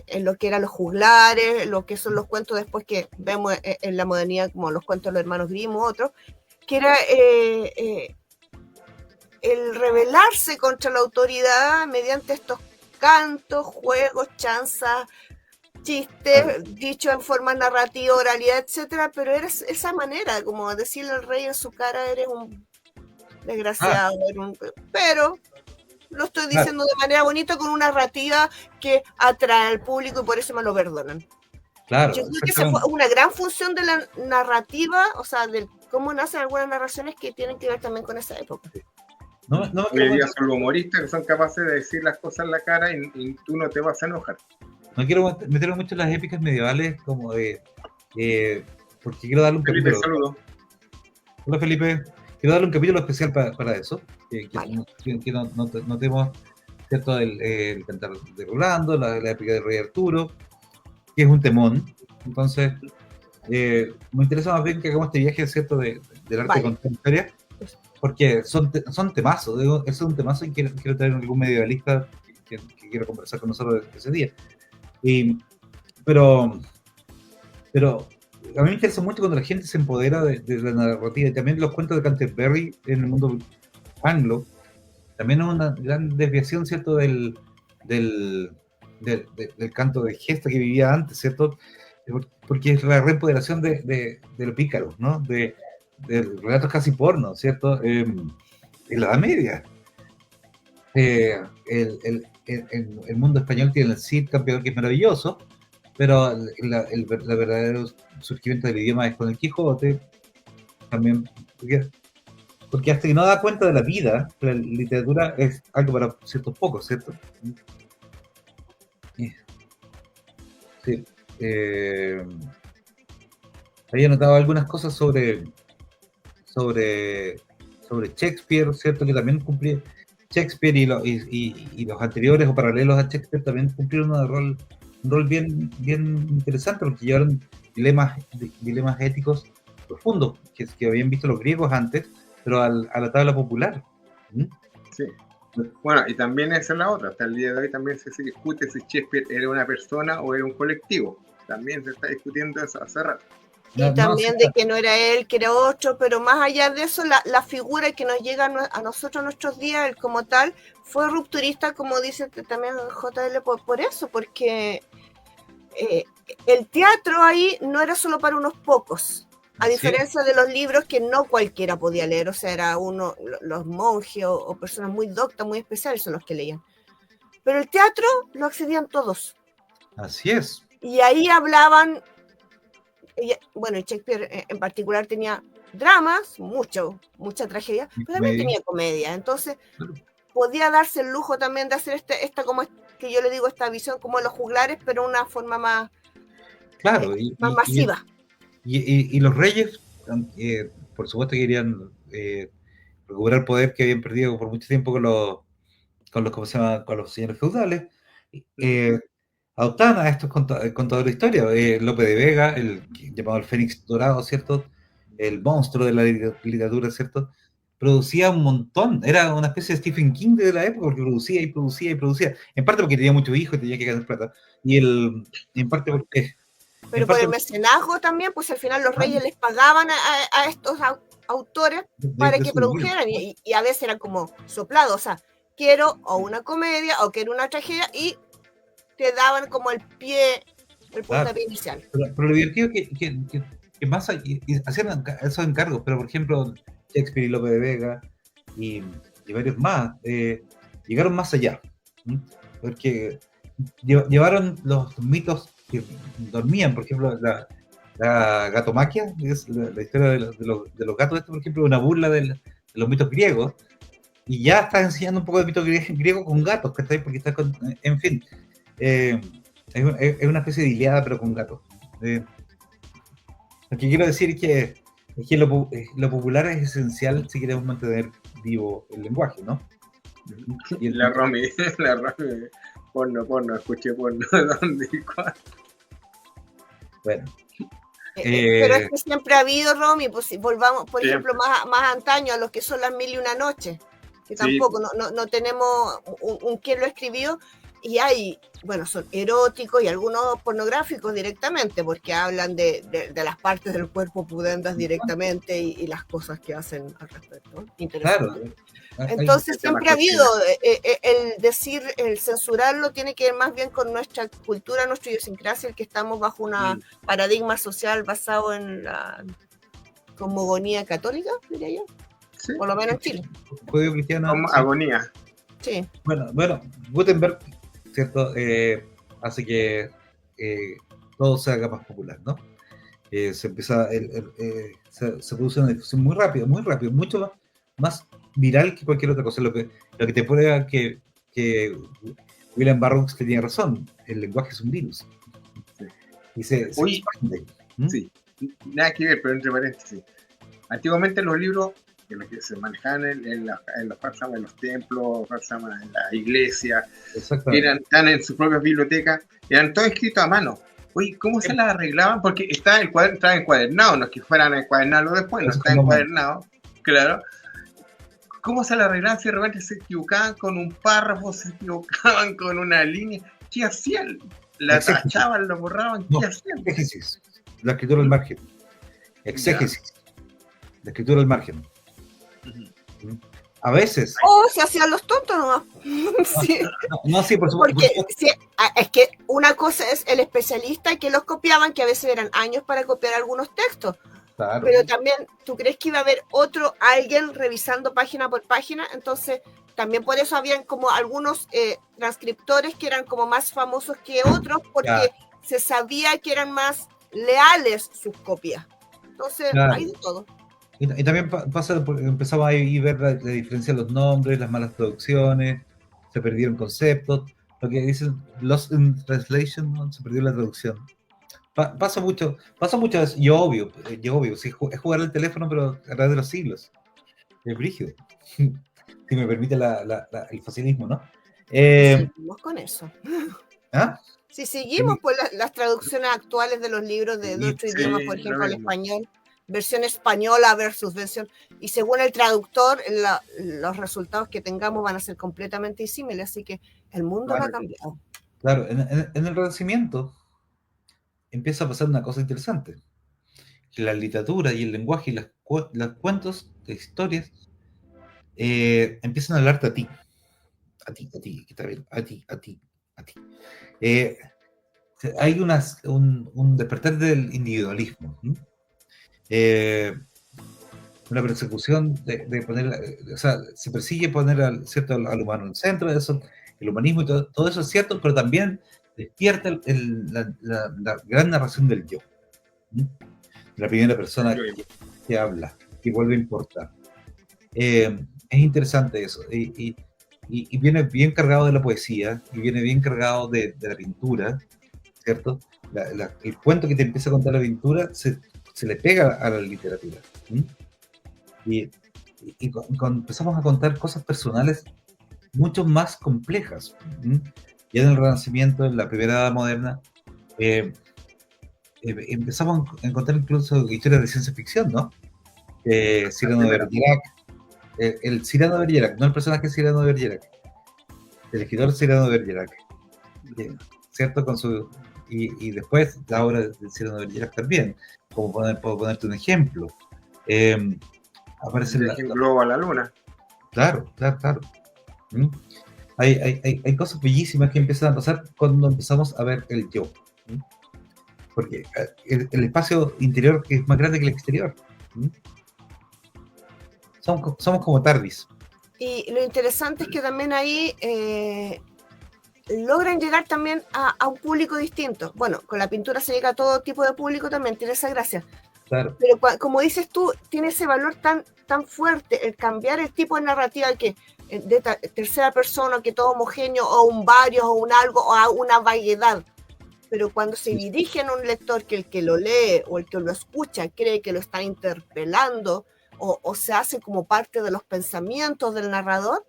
en lo que eran los juglares, lo que son los cuentos después que vemos en la modernidad, como los cuentos de los hermanos Grimm u otros, que era el rebelarse contra la autoridad mediante estos cantos, juegos, chanzas, chistes, dichos en forma narrativa, oralidad, etcétera, pero era esa manera, como decirle al rey en su cara, eres un desgraciado, pero lo estoy diciendo de manera bonita, con una narrativa que atrae al público y por eso me lo perdonan. Claro, yo creo que esa fue una gran función de la narrativa, o sea, de cómo nacen algunas narraciones que tienen que ver también con esa época. Hoy día son los humoristas que son capaces de decir las cosas en la cara y tú no te vas a enojar. No quiero meterme mucho en las épicas medievales, como porque quiero darle un Felipe, capítulo. saludos. Hola Felipe, quiero darle un capítulo especial para eso, que no tenemos, ¿cierto? El cantar de Rolando, la épica de Rey Arturo, que es un temón. Entonces, me interesa más bien que hagamos este viaje, ¿cierto? Del arte contemporáneo, porque son temazos. Eso es un temazo y quiero traer algún medievalista que quiera conversar con nosotros ese día. Pero a mí me interesa mucho cuando la gente se empodera de la narrativa, y también los cuentos de Canterbury en el mundo anglo, también es una gran desviación, ¿cierto? Del canto de gesta que vivía antes, ¿cierto? Porque es la reempoderación de los pícaros, ¿no? De relatos casi porno, ¿cierto? En la Edad Media. El mundo español tiene el Cid campeón, que es maravilloso, pero el verdadero surgimiento del idioma es con el Quijote, también, porque hasta que no da cuenta de la vida, la literatura es algo para ciertos pocos, ¿cierto? Sí. Había notado algunas cosas sobre Shakespeare, ¿cierto? Que también cumplía Shakespeare y los anteriores o paralelos a Shakespeare también cumplieron un rol bien interesante, porque llevaron dilemas éticos profundos que habían visto los griegos antes, pero a la tabla popular. Sí. Bueno, y también esa es la otra. Hasta el día de hoy también se discute si Shakespeare era una persona o era un colectivo. También se está discutiendo eso hace rato. Y también de que no era él, que era otro, pero más allá de eso, la figura que nos llega a nosotros nuestros días, él como tal, fue rupturista, como dice también JL, por eso, porque el teatro ahí no era solo para unos pocos, a diferencia de los libros que no cualquiera podía leer, o sea, era los monjes o personas muy doctas, muy especiales son los que leían. Pero el teatro lo accedían todos. Así es. Y ahí hablaban. Bueno, Shakespeare en particular tenía dramas, mucha tragedia, pero también Comedia. tenía comedia. Entonces, podía darse el lujo también de hacer esta como que yo le digo, esta visión como los juglares, pero una forma más, Claro, más masiva. y los reyes, por supuesto, querían recuperar poder que habían perdido por mucho tiempo ¿cómo se llama? Con los señores feudales. Adoptaban a estos contadores de historia. Lope de Vega, llamado el Fénix Dorado, ¿cierto? El monstruo de la literatura, ¿cierto? Producía un montón. Era una especie de Stephen King de la época, porque producía y producía y producía. En parte porque tenía muchos hijos y tenía que ganar plata. Y en parte porque... Pero por el mecenazgo también, pues al final los reyes les pagaban a estos autores para que produjeran y a veces eran como soplados, o sea, quiero o una comedia o quiero una tragedia y te daban como el puntapié inicial. Pero lo divertido que más hacían esos encargos, pero por ejemplo Shakespeare y Lope de Vega y varios más llegaron más allá, porque llevaron los mitos que dormían, por ejemplo la gatomaquia, es la historia de los gatos, por ejemplo, una burla de los mitos griegos, y ya está enseñando un poco de mito griego con gatos, ¿cachai? Porque está en fin, es una especie de Ilíada pero con gatos. Lo que quiero decir es que lo popular es esencial si queremos mantener vivo el lenguaje, ¿no? Y la Romy, porno, escuché porno, ¿dónde y cuándo? Bueno. Pero es que siempre ha habido, Romy, pues si volvamos, por ejemplo, más antaño a los que son las 1001 noches, que tampoco no tenemos un quién lo escribió, y hay, bueno, son eróticos y algunos pornográficos directamente, porque hablan de las partes del cuerpo pudendas directamente y las cosas que hacen al respecto. Claro. Entonces siempre ha habido el censurarlo tiene que ver más bien con nuestra cultura, nuestra idiosincrasia, el que estamos bajo una paradigma social basado en la cosmogonía católica, diría yo, sí. Por lo menos en Chile. Judío cristiano. Como agonía. Sí. Bueno, Gutenberg, ¿cierto? Hace que todo se haga más popular, ¿no? Se empieza, se produce una difusión muy rápido, mucho más viral que cualquier otra cosa. Lo que te prueba que William Burroughs tenía razón, el lenguaje es un virus. Sí. Y se expande. Sí, nada que ver, pero entre paréntesis. Antiguamente los libros que se manejaban en los templos, en la iglesia, están en su propia biblioteca, eran todos escritos a mano. Oye, ¿cómo se las arreglaban? Porque estaba encuadernado, no es que fueran a encuadernarlo después, no está encuadernado, claro. ¿Cómo se las arreglaban si de repente se equivocaban con un párrafo, se equivocaban con una línea? ¿Qué hacían? ¿La tachaban, la borraban? ¿Qué hacían? Exégesis, la escritura al margen. Exégesis, la escritura al margen. A veces. Se hacían los tontos nomás. Sí. No, sí, por supuesto. Porque sí, es que una cosa es el especialista que los copiaban, que a veces eran años para copiar algunos textos. Claro. Pero también, ¿tú crees que iba a haber alguien revisando página por página? Entonces, también por eso habían como algunos transcriptores que eran como más famosos que otros, porque se sabía que eran más leales sus copias. Entonces, hay de todo. Y también pasa, empezaba a ver la diferencia de los nombres, las malas traducciones, se perdieron conceptos, lo que dicen Lost in Translation, ¿no? Se perdió la traducción. Pasa mucho veces, y obvio, sí, es jugar al teléfono, pero a través de los siglos. Es brígido. Si me permite el facilismo, ¿no? Seguimos con eso. ¿Ah? Si seguimos por las traducciones actuales de los libros de otro idioma, por ejemplo, al español, versión española versus versión, y según el traductor, los resultados que tengamos van a ser completamente disímiles, así que el mundo no ha cambiado. Claro, en el Renacimiento empieza a pasar una cosa interesante, que la literatura y el lenguaje y los cuentos de historias empiezan a hablarte a ti, que está bien, a ti. Hay un despertar del individualismo, una persecución de poner, o sea, se persigue poner al humano en el centro de eso, el humanismo y todo eso es cierto, pero también despierta la gran narración del yo, la primera persona que habla, que vuelve a importar. Es interesante eso, y viene bien cargado de la poesía, y viene bien cargado de la pintura, ¿cierto? El cuento que te empieza a contar la pintura se le pega a la literatura. ¿Mm? Y cuando empezamos a contar cosas personales mucho más complejas, ¿m? Ya en el Renacimiento, en la primera Edad Moderna, empezamos a encontrar incluso historias de ciencia ficción, ¿no? Cyrano de Bergerac, el Cyrano de Bergerac, no el personaje Cyrano de Bergerac, el escritor Cyrano de Bergerac, ¿cierto? Y después la obra de Cyrano de Bergerac también, como puedo ponerte un ejemplo. Aparece el globo a la luna. Claro. ¿Mm? Hay cosas bellísimas que empiezan a pasar cuando empezamos a ver el yo. ¿Mm? Porque el espacio interior es más grande que el exterior. ¿Mm? Somos como TARDIS. Y lo interesante es que también ahí logran llegar también a un público distinto. Bueno, con la pintura se llega a todo tipo de público también, tiene esa gracia. Claro. Pero como dices tú, tiene ese valor tan fuerte el cambiar el tipo de narrativa que de tercera persona, que todo homogéneo, o un varios, o un algo, o a una variedad. Pero cuando se dirigen a un lector, que el que lo lee o el que lo escucha cree que lo está interpelando o se hace como parte de los pensamientos del narrador,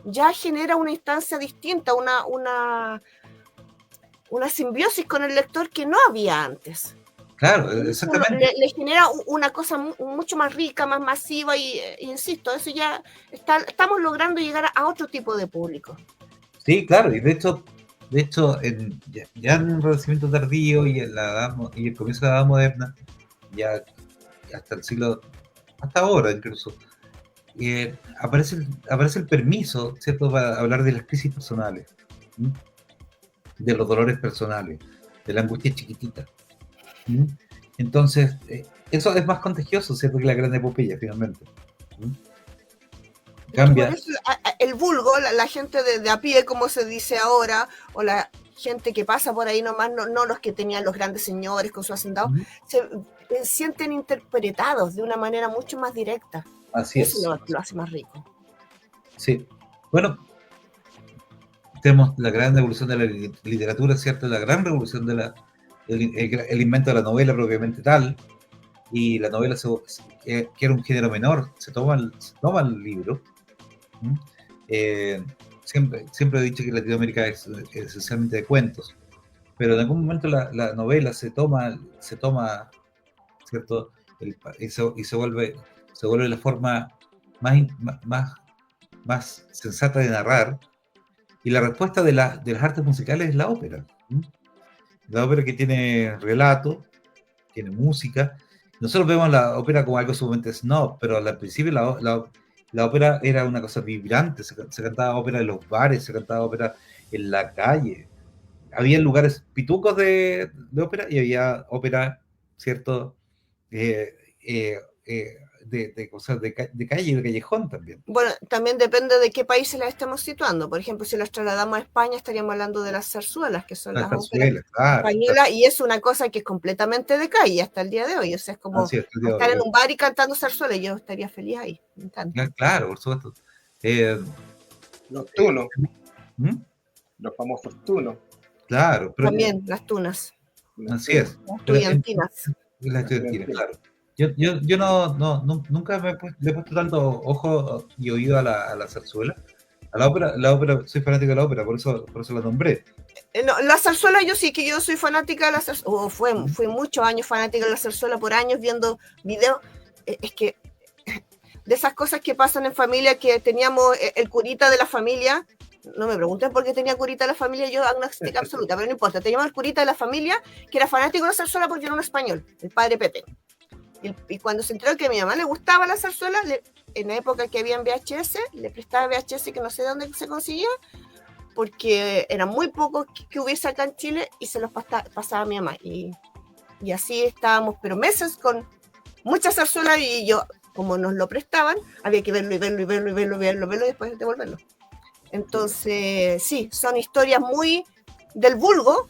ya genera una instancia distinta, una simbiosis con el lector que no había antes. Claro, exactamente. Le genera una cosa mucho más rica, más masiva, y insisto, eso ya estamos logrando llegar a otro tipo de público. Sí, claro, y de hecho ya en el Renacimiento tardío y el comienzo de la Edad Moderna, ya hasta ahora incluso, aparece el permiso, ¿cierto?, para hablar de las crisis personales, ¿sí? De los dolores personales, de la angustia chiquitita. ¿Sí? Entonces, eso es más contagioso, ¿cierto?, que la gran epopeya, finalmente. ¿Sí? Cambia. Por eso, el vulgo, la gente de a pie, como se dice ahora, o la gente que pasa por ahí nomás, no los que tenían los grandes señores con su hacendado, se sienten interpretados de una manera mucho más directa. Así eso es. lo hace más rico. Sí. Bueno, tenemos la gran evolución de la literatura, ¿cierto? La gran revolución el invento de la novela propiamente tal, y la novela, que era un género menor, se toma el libro. Siempre he dicho que Latinoamérica es esencialmente de cuentos, pero en algún momento la novela se toma, ¿cierto? Y se vuelve la forma más sensata de narrar, y la respuesta de las artes musicales es la ópera. La ópera, que tiene relato, tiene música. Nosotros vemos la ópera como algo sumamente snob, pero al principio la ópera era una cosa vibrante. Se cantaba ópera en los bares, se cantaba ópera en la calle. Había lugares pitucos de ópera, y había ópera, ¿cierto?, cosas de calle y de callejón también. Bueno, también depende de qué país se la estemos situando. Por ejemplo, si las trasladamos a España, estaríamos hablando de las zarzuelas, que son las óperas españolas, y es una cosa que es completamente de calle hasta el día de hoy. O sea, es como estar en un bar y cantando zarzuelas. Yo estaría feliz ahí. Me encanta. Claro, por supuesto. Los tunos. Los famosos tunos. Claro. Pero también las tunas. Así es. Las estudiantinas. Las estudiantinas, claro. Yo nunca le he puesto tanto ojo y oído a la zarzuela. A la ópera, soy fanático de la ópera, por eso la nombré. No, la zarzuela, yo sí que yo soy fanática de la zarzuela. Fui muchos años fanática de la zarzuela, por años viendo videos. Es que de esas cosas que pasan en familia, que teníamos el curita de la familia. No me pregunten por qué tenía curita de la familia, yo agnóstica absoluta, pero no importa. Teníamos el curita de la familia que era fanático de la zarzuela porque era un español, el padre Pepe. Y cuando se enteró que a mi mamá le gustaba la zarzuela, en la época que había en VHS, le prestaba VHS que no sé de dónde se conseguía, porque eran muy pocos que hubiese acá en Chile, y se los pasaba a mi mamá. Y así estábamos, pero meses con muchas zarzuelas, y yo, como nos lo prestaban, había que verlo y después devolverlo. Entonces, sí, son historias muy del vulgo.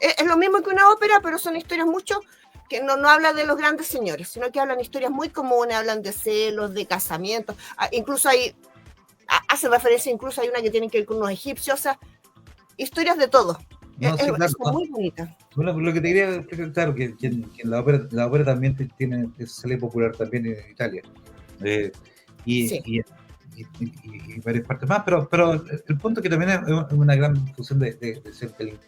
Es lo mismo que una ópera, pero son historias mucho que no habla de los grandes señores, sino que hablan historias muy comunes, hablan de celos, de casamientos, incluso hace referencia, incluso hay una que tiene que ver con unos egipcios, o sea, historias de todo. No, sí, claro, es muy bonita. Bueno, lo que te quería decir, claro, que la ópera también sale popular también en Italia. Sí. Y varias partes más, pero el punto que también es una gran función de Centelink.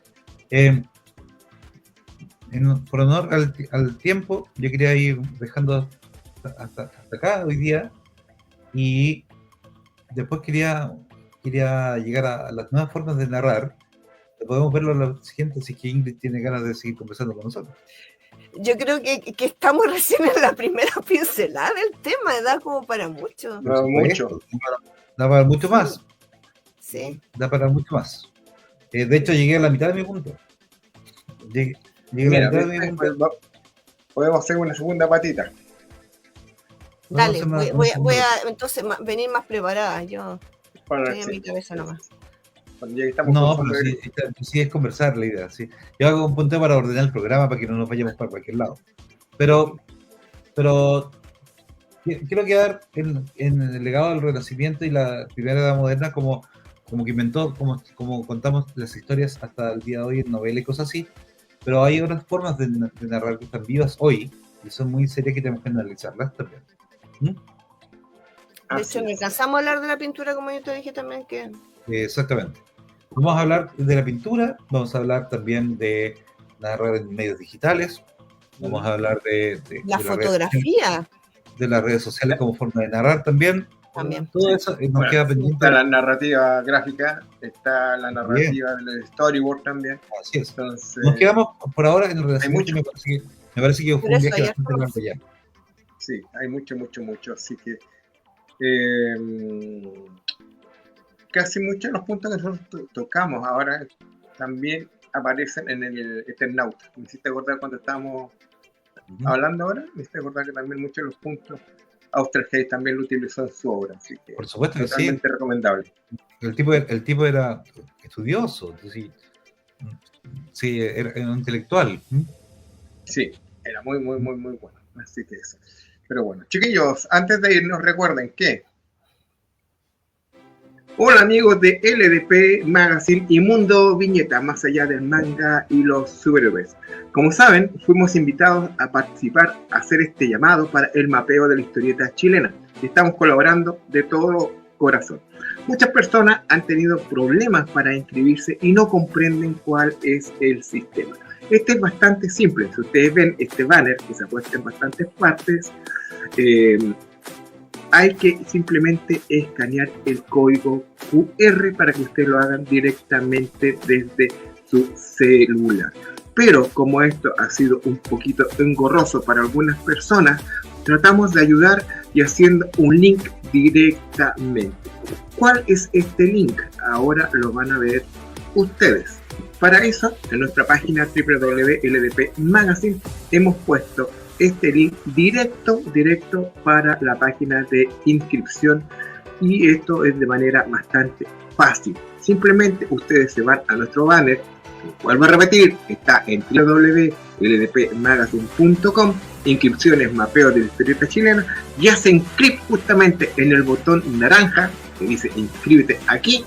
Por honor al tiempo, yo quería ir dejando hasta acá hoy día, y después quería llegar a las nuevas formas de narrar. Podemos verlo en lo siguiente, si es que Ingrid tiene ganas de seguir conversando con nosotros. Yo creo que estamos recién en la primera pincelada del tema, da como para mucho. No, mucho. Da para mucho más. Sí. Da para mucho más. De hecho, llegué a la mitad de mi punto. Llegué Mira, a la mitad de mi punto. Podemos hacer una segunda patita. Dale, voy a entonces venir más preparada. Yo estoy en mi cabeza nomás. Ya estamos No, pero sí es conversar la idea. Sí. Yo hago un punteo para ordenar el programa para que no nos vayamos para cualquier lado. Pero quiero quedar en el legado del Renacimiento y la primera edad moderna como que inventó, como contamos las historias hasta el día de hoy en novela y cosas así. Pero hay otras formas de narrar que están vivas hoy y son muy serias que tenemos que analizarlas también. De hecho, no alcanzamos a hablar de la pintura, como yo te dije también que... Exactamente. Vamos a hablar de la pintura, vamos a hablar también de narrar en medios digitales, vamos a hablar de la fotografía. De las redes sociales como forma de narrar también. Todo eso nos queda pendiente. Está la narrativa gráfica, está la narrativa del storyboard también. Así es. Entonces, nos quedamos por ahora en el Renacimiento. Me parece que fue un viaje bastante largo ya. Sí, hay mucho. Así que casi muchos de los puntos que nosotros tocamos ahora también aparecen en el Eternauta. ¿Me hiciste acordar cuando estábamos hablando ahora? Me hiciste acordar que también muchos de los puntos Austergate también lo utilizó en su obra, así que por supuesto que totalmente recomendable. El tipo era estudioso, sí, era un intelectual. Sí, era muy bueno, así que eso. Pero bueno, chiquillos, antes de irnos recuerden que hola amigos de LDP Magazine y Mundo Viñeta, más allá del manga y los superhéroes. Como saben, fuimos invitados a participar, a hacer este llamado para el mapeo de la historieta chilena. Y estamos colaborando de todo corazón. Muchas personas han tenido problemas para inscribirse y no comprenden cuál es el sistema. Este es bastante simple. Si ustedes ven este banner que se ha puesto en bastantes partes, hay que simplemente escanear el código QR para que ustedes lo hagan directamente desde su celular. Pero como esto ha sido un poquito engorroso para algunas personas, tratamos de ayudar y haciendo un link directamente. ¿Cuál es este link? Ahora lo van a ver ustedes. Para eso, en nuestra página www.ldp Magazine hemos puesto este link directo para la página de inscripción, y esto es de manera bastante fácil. Simplemente ustedes se van a nuestro banner, vuelvo a repetir, está en www.ldpmagazine.com, inscripciones, mapeo de la historieta chilena, y hacen clic justamente en el botón naranja que dice inscríbete aquí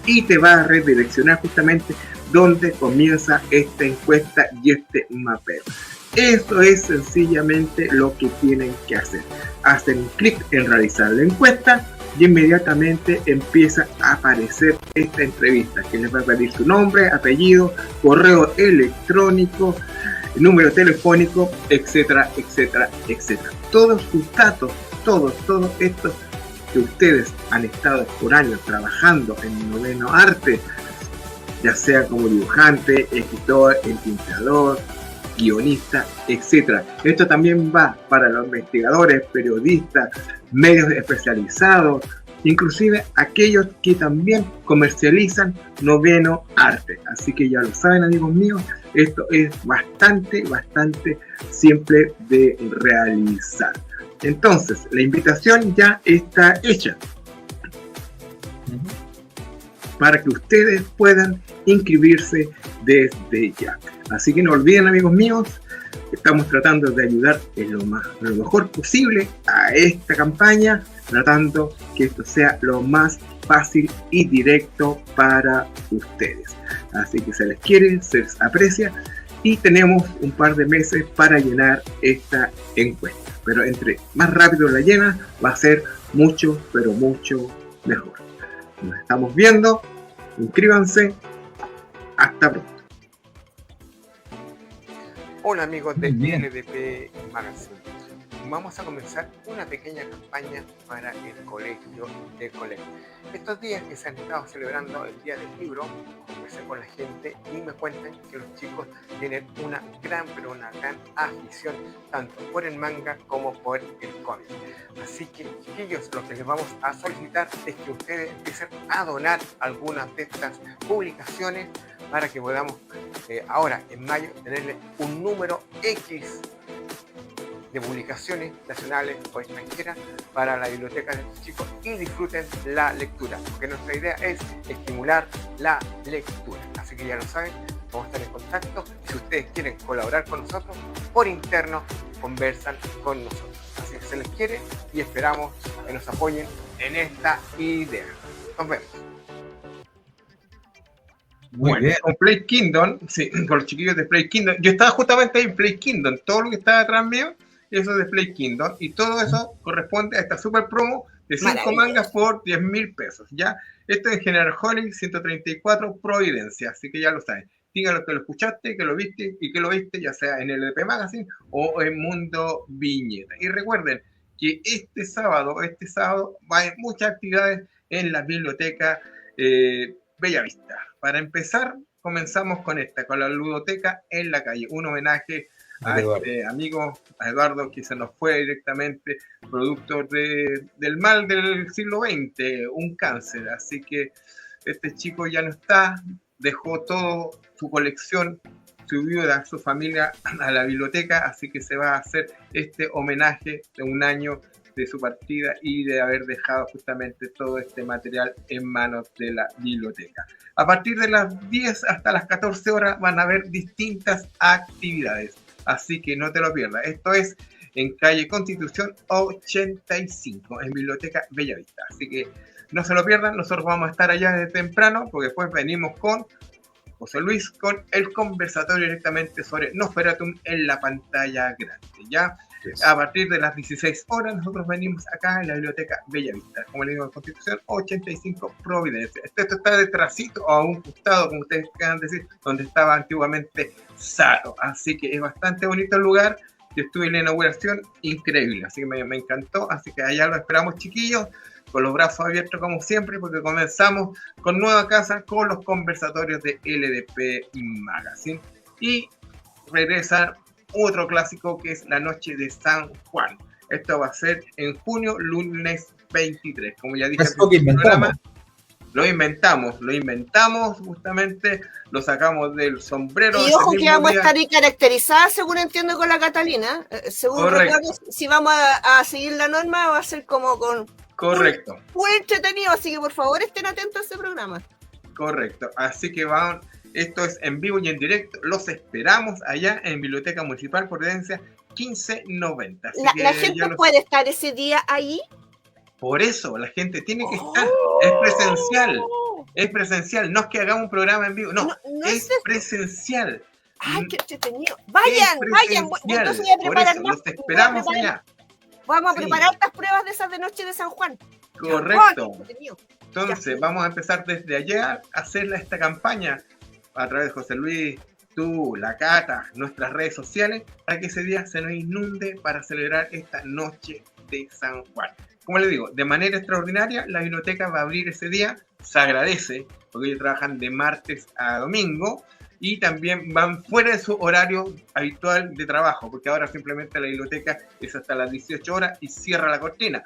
y te va a redireccionar justamente donde comienza esta encuesta y este mapeo. Eso es sencillamente lo que tienen que hacer. Hacen clic en realizar la encuesta y inmediatamente empieza a aparecer esta entrevista que les va a pedir su nombre, apellido, correo electrónico, número telefónico, etcétera. Todos sus datos, todo esto que ustedes han estado por años trabajando en noveno arte, ya sea como dibujante, escritor, entintador, guionista, etc. Esto también va para los investigadores, periodistas, medios especializados, inclusive aquellos que también comercializan noveno arte. Así que ya lo saben, amigos míos, esto es bastante simple de realizar. Entonces, la invitación ya está hecha para que ustedes puedan inscribirse desde ya. Así que no olviden, amigos míos, estamos tratando de ayudar en lo mejor posible a esta campaña, tratando que esto sea lo más fácil y directo para ustedes. Así que se les quiere, se les aprecia y tenemos un par de meses para llenar esta encuesta. Pero entre más rápido la llena, va a ser mucho, pero mucho mejor. Nos estamos viendo, inscríbanse, hasta pronto. Hola amigos de Bien. LDP Magazine. Vamos a comenzar una pequeña campaña para el colegio de Colec. Estos días que se han estado celebrando el Día del Libro, conversé con la gente y me cuentan que los chicos tienen una gran afición tanto por el manga como por el cómic. Así que, chiquillos, lo que les vamos a solicitar es que ustedes empiecen a donar algunas de estas publicaciones para que podamos ahora en mayo tenerle un número X de publicaciones nacionales o extranjeras para la biblioteca de los chicos y disfruten la lectura, porque nuestra idea es estimular la lectura. Así que ya lo saben, vamos a estar en contacto. Si ustedes quieren colaborar con nosotros, por interno conversan con nosotros. Así que se les quiere y esperamos que nos apoyen en esta idea. Nos vemos. Muy Bueno, bien. con Play Kingdom, sí, con los chiquillos de Play Kingdom, yo estaba justamente ahí en Play Kingdom, todo lo que está detrás mío, eso de Play Kingdom, y todo eso corresponde a esta super promo de 5 Maravilloso. mangas por 10.000 pesos, ¿ya? Esto es General Holic 134 Providencia, así que ya lo saben. Díganlo que lo escuchaste, que lo viste y que lo viste, ya sea en el LDP Magazine o en Mundo Viñeta. Y recuerden que este sábado va a haber muchas actividades en la biblioteca Bella Vista. Para empezar, comenzamos con la ludoteca en la calle, un homenaje a este amigo, a Eduardo, que se nos fue directamente producto del mal del siglo XX, un cáncer. Así que este chico ya no está, dejó toda su colección, su viuda, su familia a la biblioteca, así que se va a hacer este homenaje de un año de su partida y de haber dejado justamente todo este material en manos de la biblioteca. A partir de las 10 hasta las 14 horas van a haber distintas actividades, así que no te lo pierdas. Esto es en calle Constitución 85, en Biblioteca Bellavista. Así que no se lo pierdan, nosotros vamos a estar allá desde temprano, porque después venimos con José Luis con el conversatorio directamente sobre Nosferatum en la pantalla grande, ¿ya? A partir de las 16 horas nosotros venimos acá en la Biblioteca Bellavista, como le digo, en Constitución 85 Providencia. Esto está detrásito o a un costado, como ustedes quieran decir, donde estaba antiguamente Saro. Así que es bastante bonito el lugar. Yo estuve en la inauguración, increíble, así que me encantó. Así que allá lo esperamos, chiquillos, con los brazos abiertos como siempre, porque comenzamos con nueva casa, con los conversatorios de LDP Magazine. Y regresa otro clásico que es la noche de San Juan. Esto va a ser en junio, lunes 23. Como ya dije, lo inventamos justamente, lo sacamos del sombrero. Y ojo que vamos a estar ahí caracterizadas, según entiendo, con la Catalina. Según recuerdo, si vamos a seguir la norma, va a ser como con... Correcto. Muy entretenido, así que por favor estén atentos a este programa. Correcto, así que van... Esto es en vivo y en directo. Los esperamos allá en Biblioteca Municipal Providencia 1590. ¿La gente puede estar ese día ahí? Por eso, la gente tiene que estar. Es presencial. Es presencial. No es que hagamos un programa en vivo. No es presencial. ¡Ay, qué entretenido! Vayan. Entonces voy a preparar por eso, los esperamos allá. Vamos a preparar estas pruebas de esas de Noche de San Juan. Correcto. Entonces, vamos a empezar desde allá a hacer esta campaña a través de José Luis, tú, la Cata, nuestras redes sociales, para que ese día se nos inunde para celebrar esta noche de San Juan. Como les digo, de manera extraordinaria, la biblioteca va a abrir ese día, se agradece, porque ellos trabajan de martes a domingo, y también van fuera de su horario habitual de trabajo, porque ahora simplemente la biblioteca es hasta las 18 horas y cierra la cortina.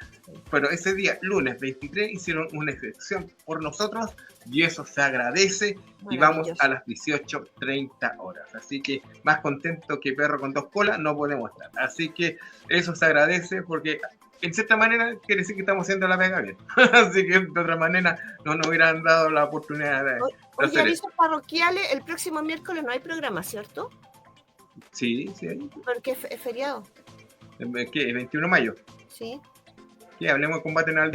Pero ese día, lunes 23, hicieron una excepción por nosotros y eso se agradece y vamos a las 18:30 horas. Así que más contento que perro con dos colas no podemos estar. Así que eso se agradece porque en cierta manera quiere decir que estamos haciendo la pega bien. Así que de otra manera no nos hubieran dado la oportunidad de Oye, avisos parroquiales, el próximo miércoles no hay programa, ¿cierto? Sí, sí, ahí. Porque es feriado, ¿Qué? ¿El 21 de mayo? ¿sí? ¿Qué? Hablemos de combate naval.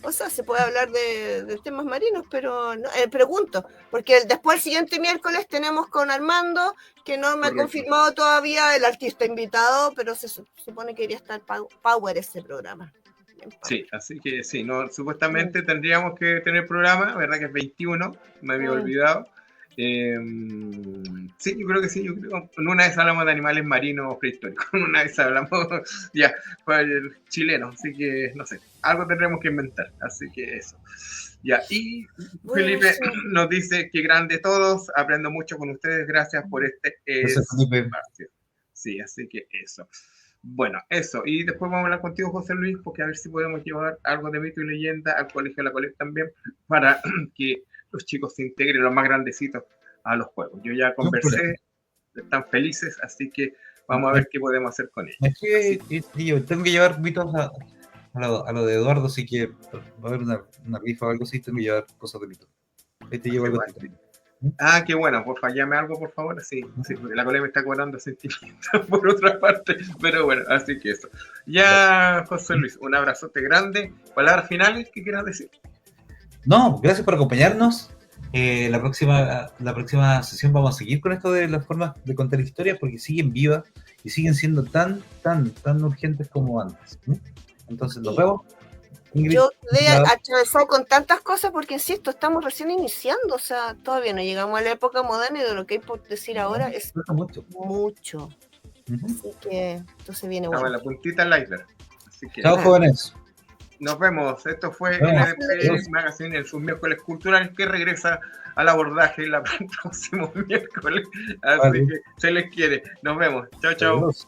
O sea, se puede hablar de temas marinos, pero no, pregunto, porque después el siguiente miércoles tenemos con Armando, que no me ha Correcto. confirmado todavía el artista invitado, pero se supone que iría a estar Power ese programa. Sí, así que sí, no, supuestamente tendríamos que tener programa, ¿verdad? Que es 21, me había olvidado. Sí, yo creo que sí, yo creo. Una vez hablamos de animales marinos prehistóricos, una vez hablamos ya, para el chileno, así que no sé, algo tendremos que inventar, así que eso. Ya, y Bueno, Felipe sí. nos dice que grande todos, aprendo mucho con ustedes, gracias por este Gracias, Felipe. espacio. Sí, así que eso. Bueno, eso, y después vamos a hablar contigo, José Luis, porque a ver si podemos llevar algo de mito y leyenda al Colegio de la Colecta también, para que los chicos se integren, los más grandecitos, a los juegos. Yo ya conversé, están felices, así que vamos a ver qué podemos hacer con ellos. Es que yo tengo que llevar mitos a lo de Eduardo, así que va a haber una rifa o algo así, tengo que llevar cosas de mito. Ahí te llevo algo Bueno. de mito. Ah, qué bueno, porfa, llame algo, por favor. Sí, sí, porque la colega me está cobrando sentimientos por otra parte, pero bueno, así que eso. Ya, José Luis, un abrazote grande. ¿Palabras finales que quieras decir? No, gracias por acompañarnos. La próxima sesión vamos a seguir con esto de las formas de contar historias porque siguen vivas y siguen siendo tan urgentes como antes. Entonces nos vemos. Ingrid, Yo quedé atravesado con tantas cosas porque, insisto, estamos recién iniciando, o sea, todavía no llegamos a la época moderna y de lo que hay por decir ahora es mucho. Así que esto se viene Estamos bueno. en la puntita del iceberg. Así que Chao, jóvenes. nos vemos. Esto fue Bueno, LDP Magazine en sus miércoles culturales que regresa al abordaje el próximo miércoles. Así que se les quiere. Nos vemos. Chao, chao. Adiós.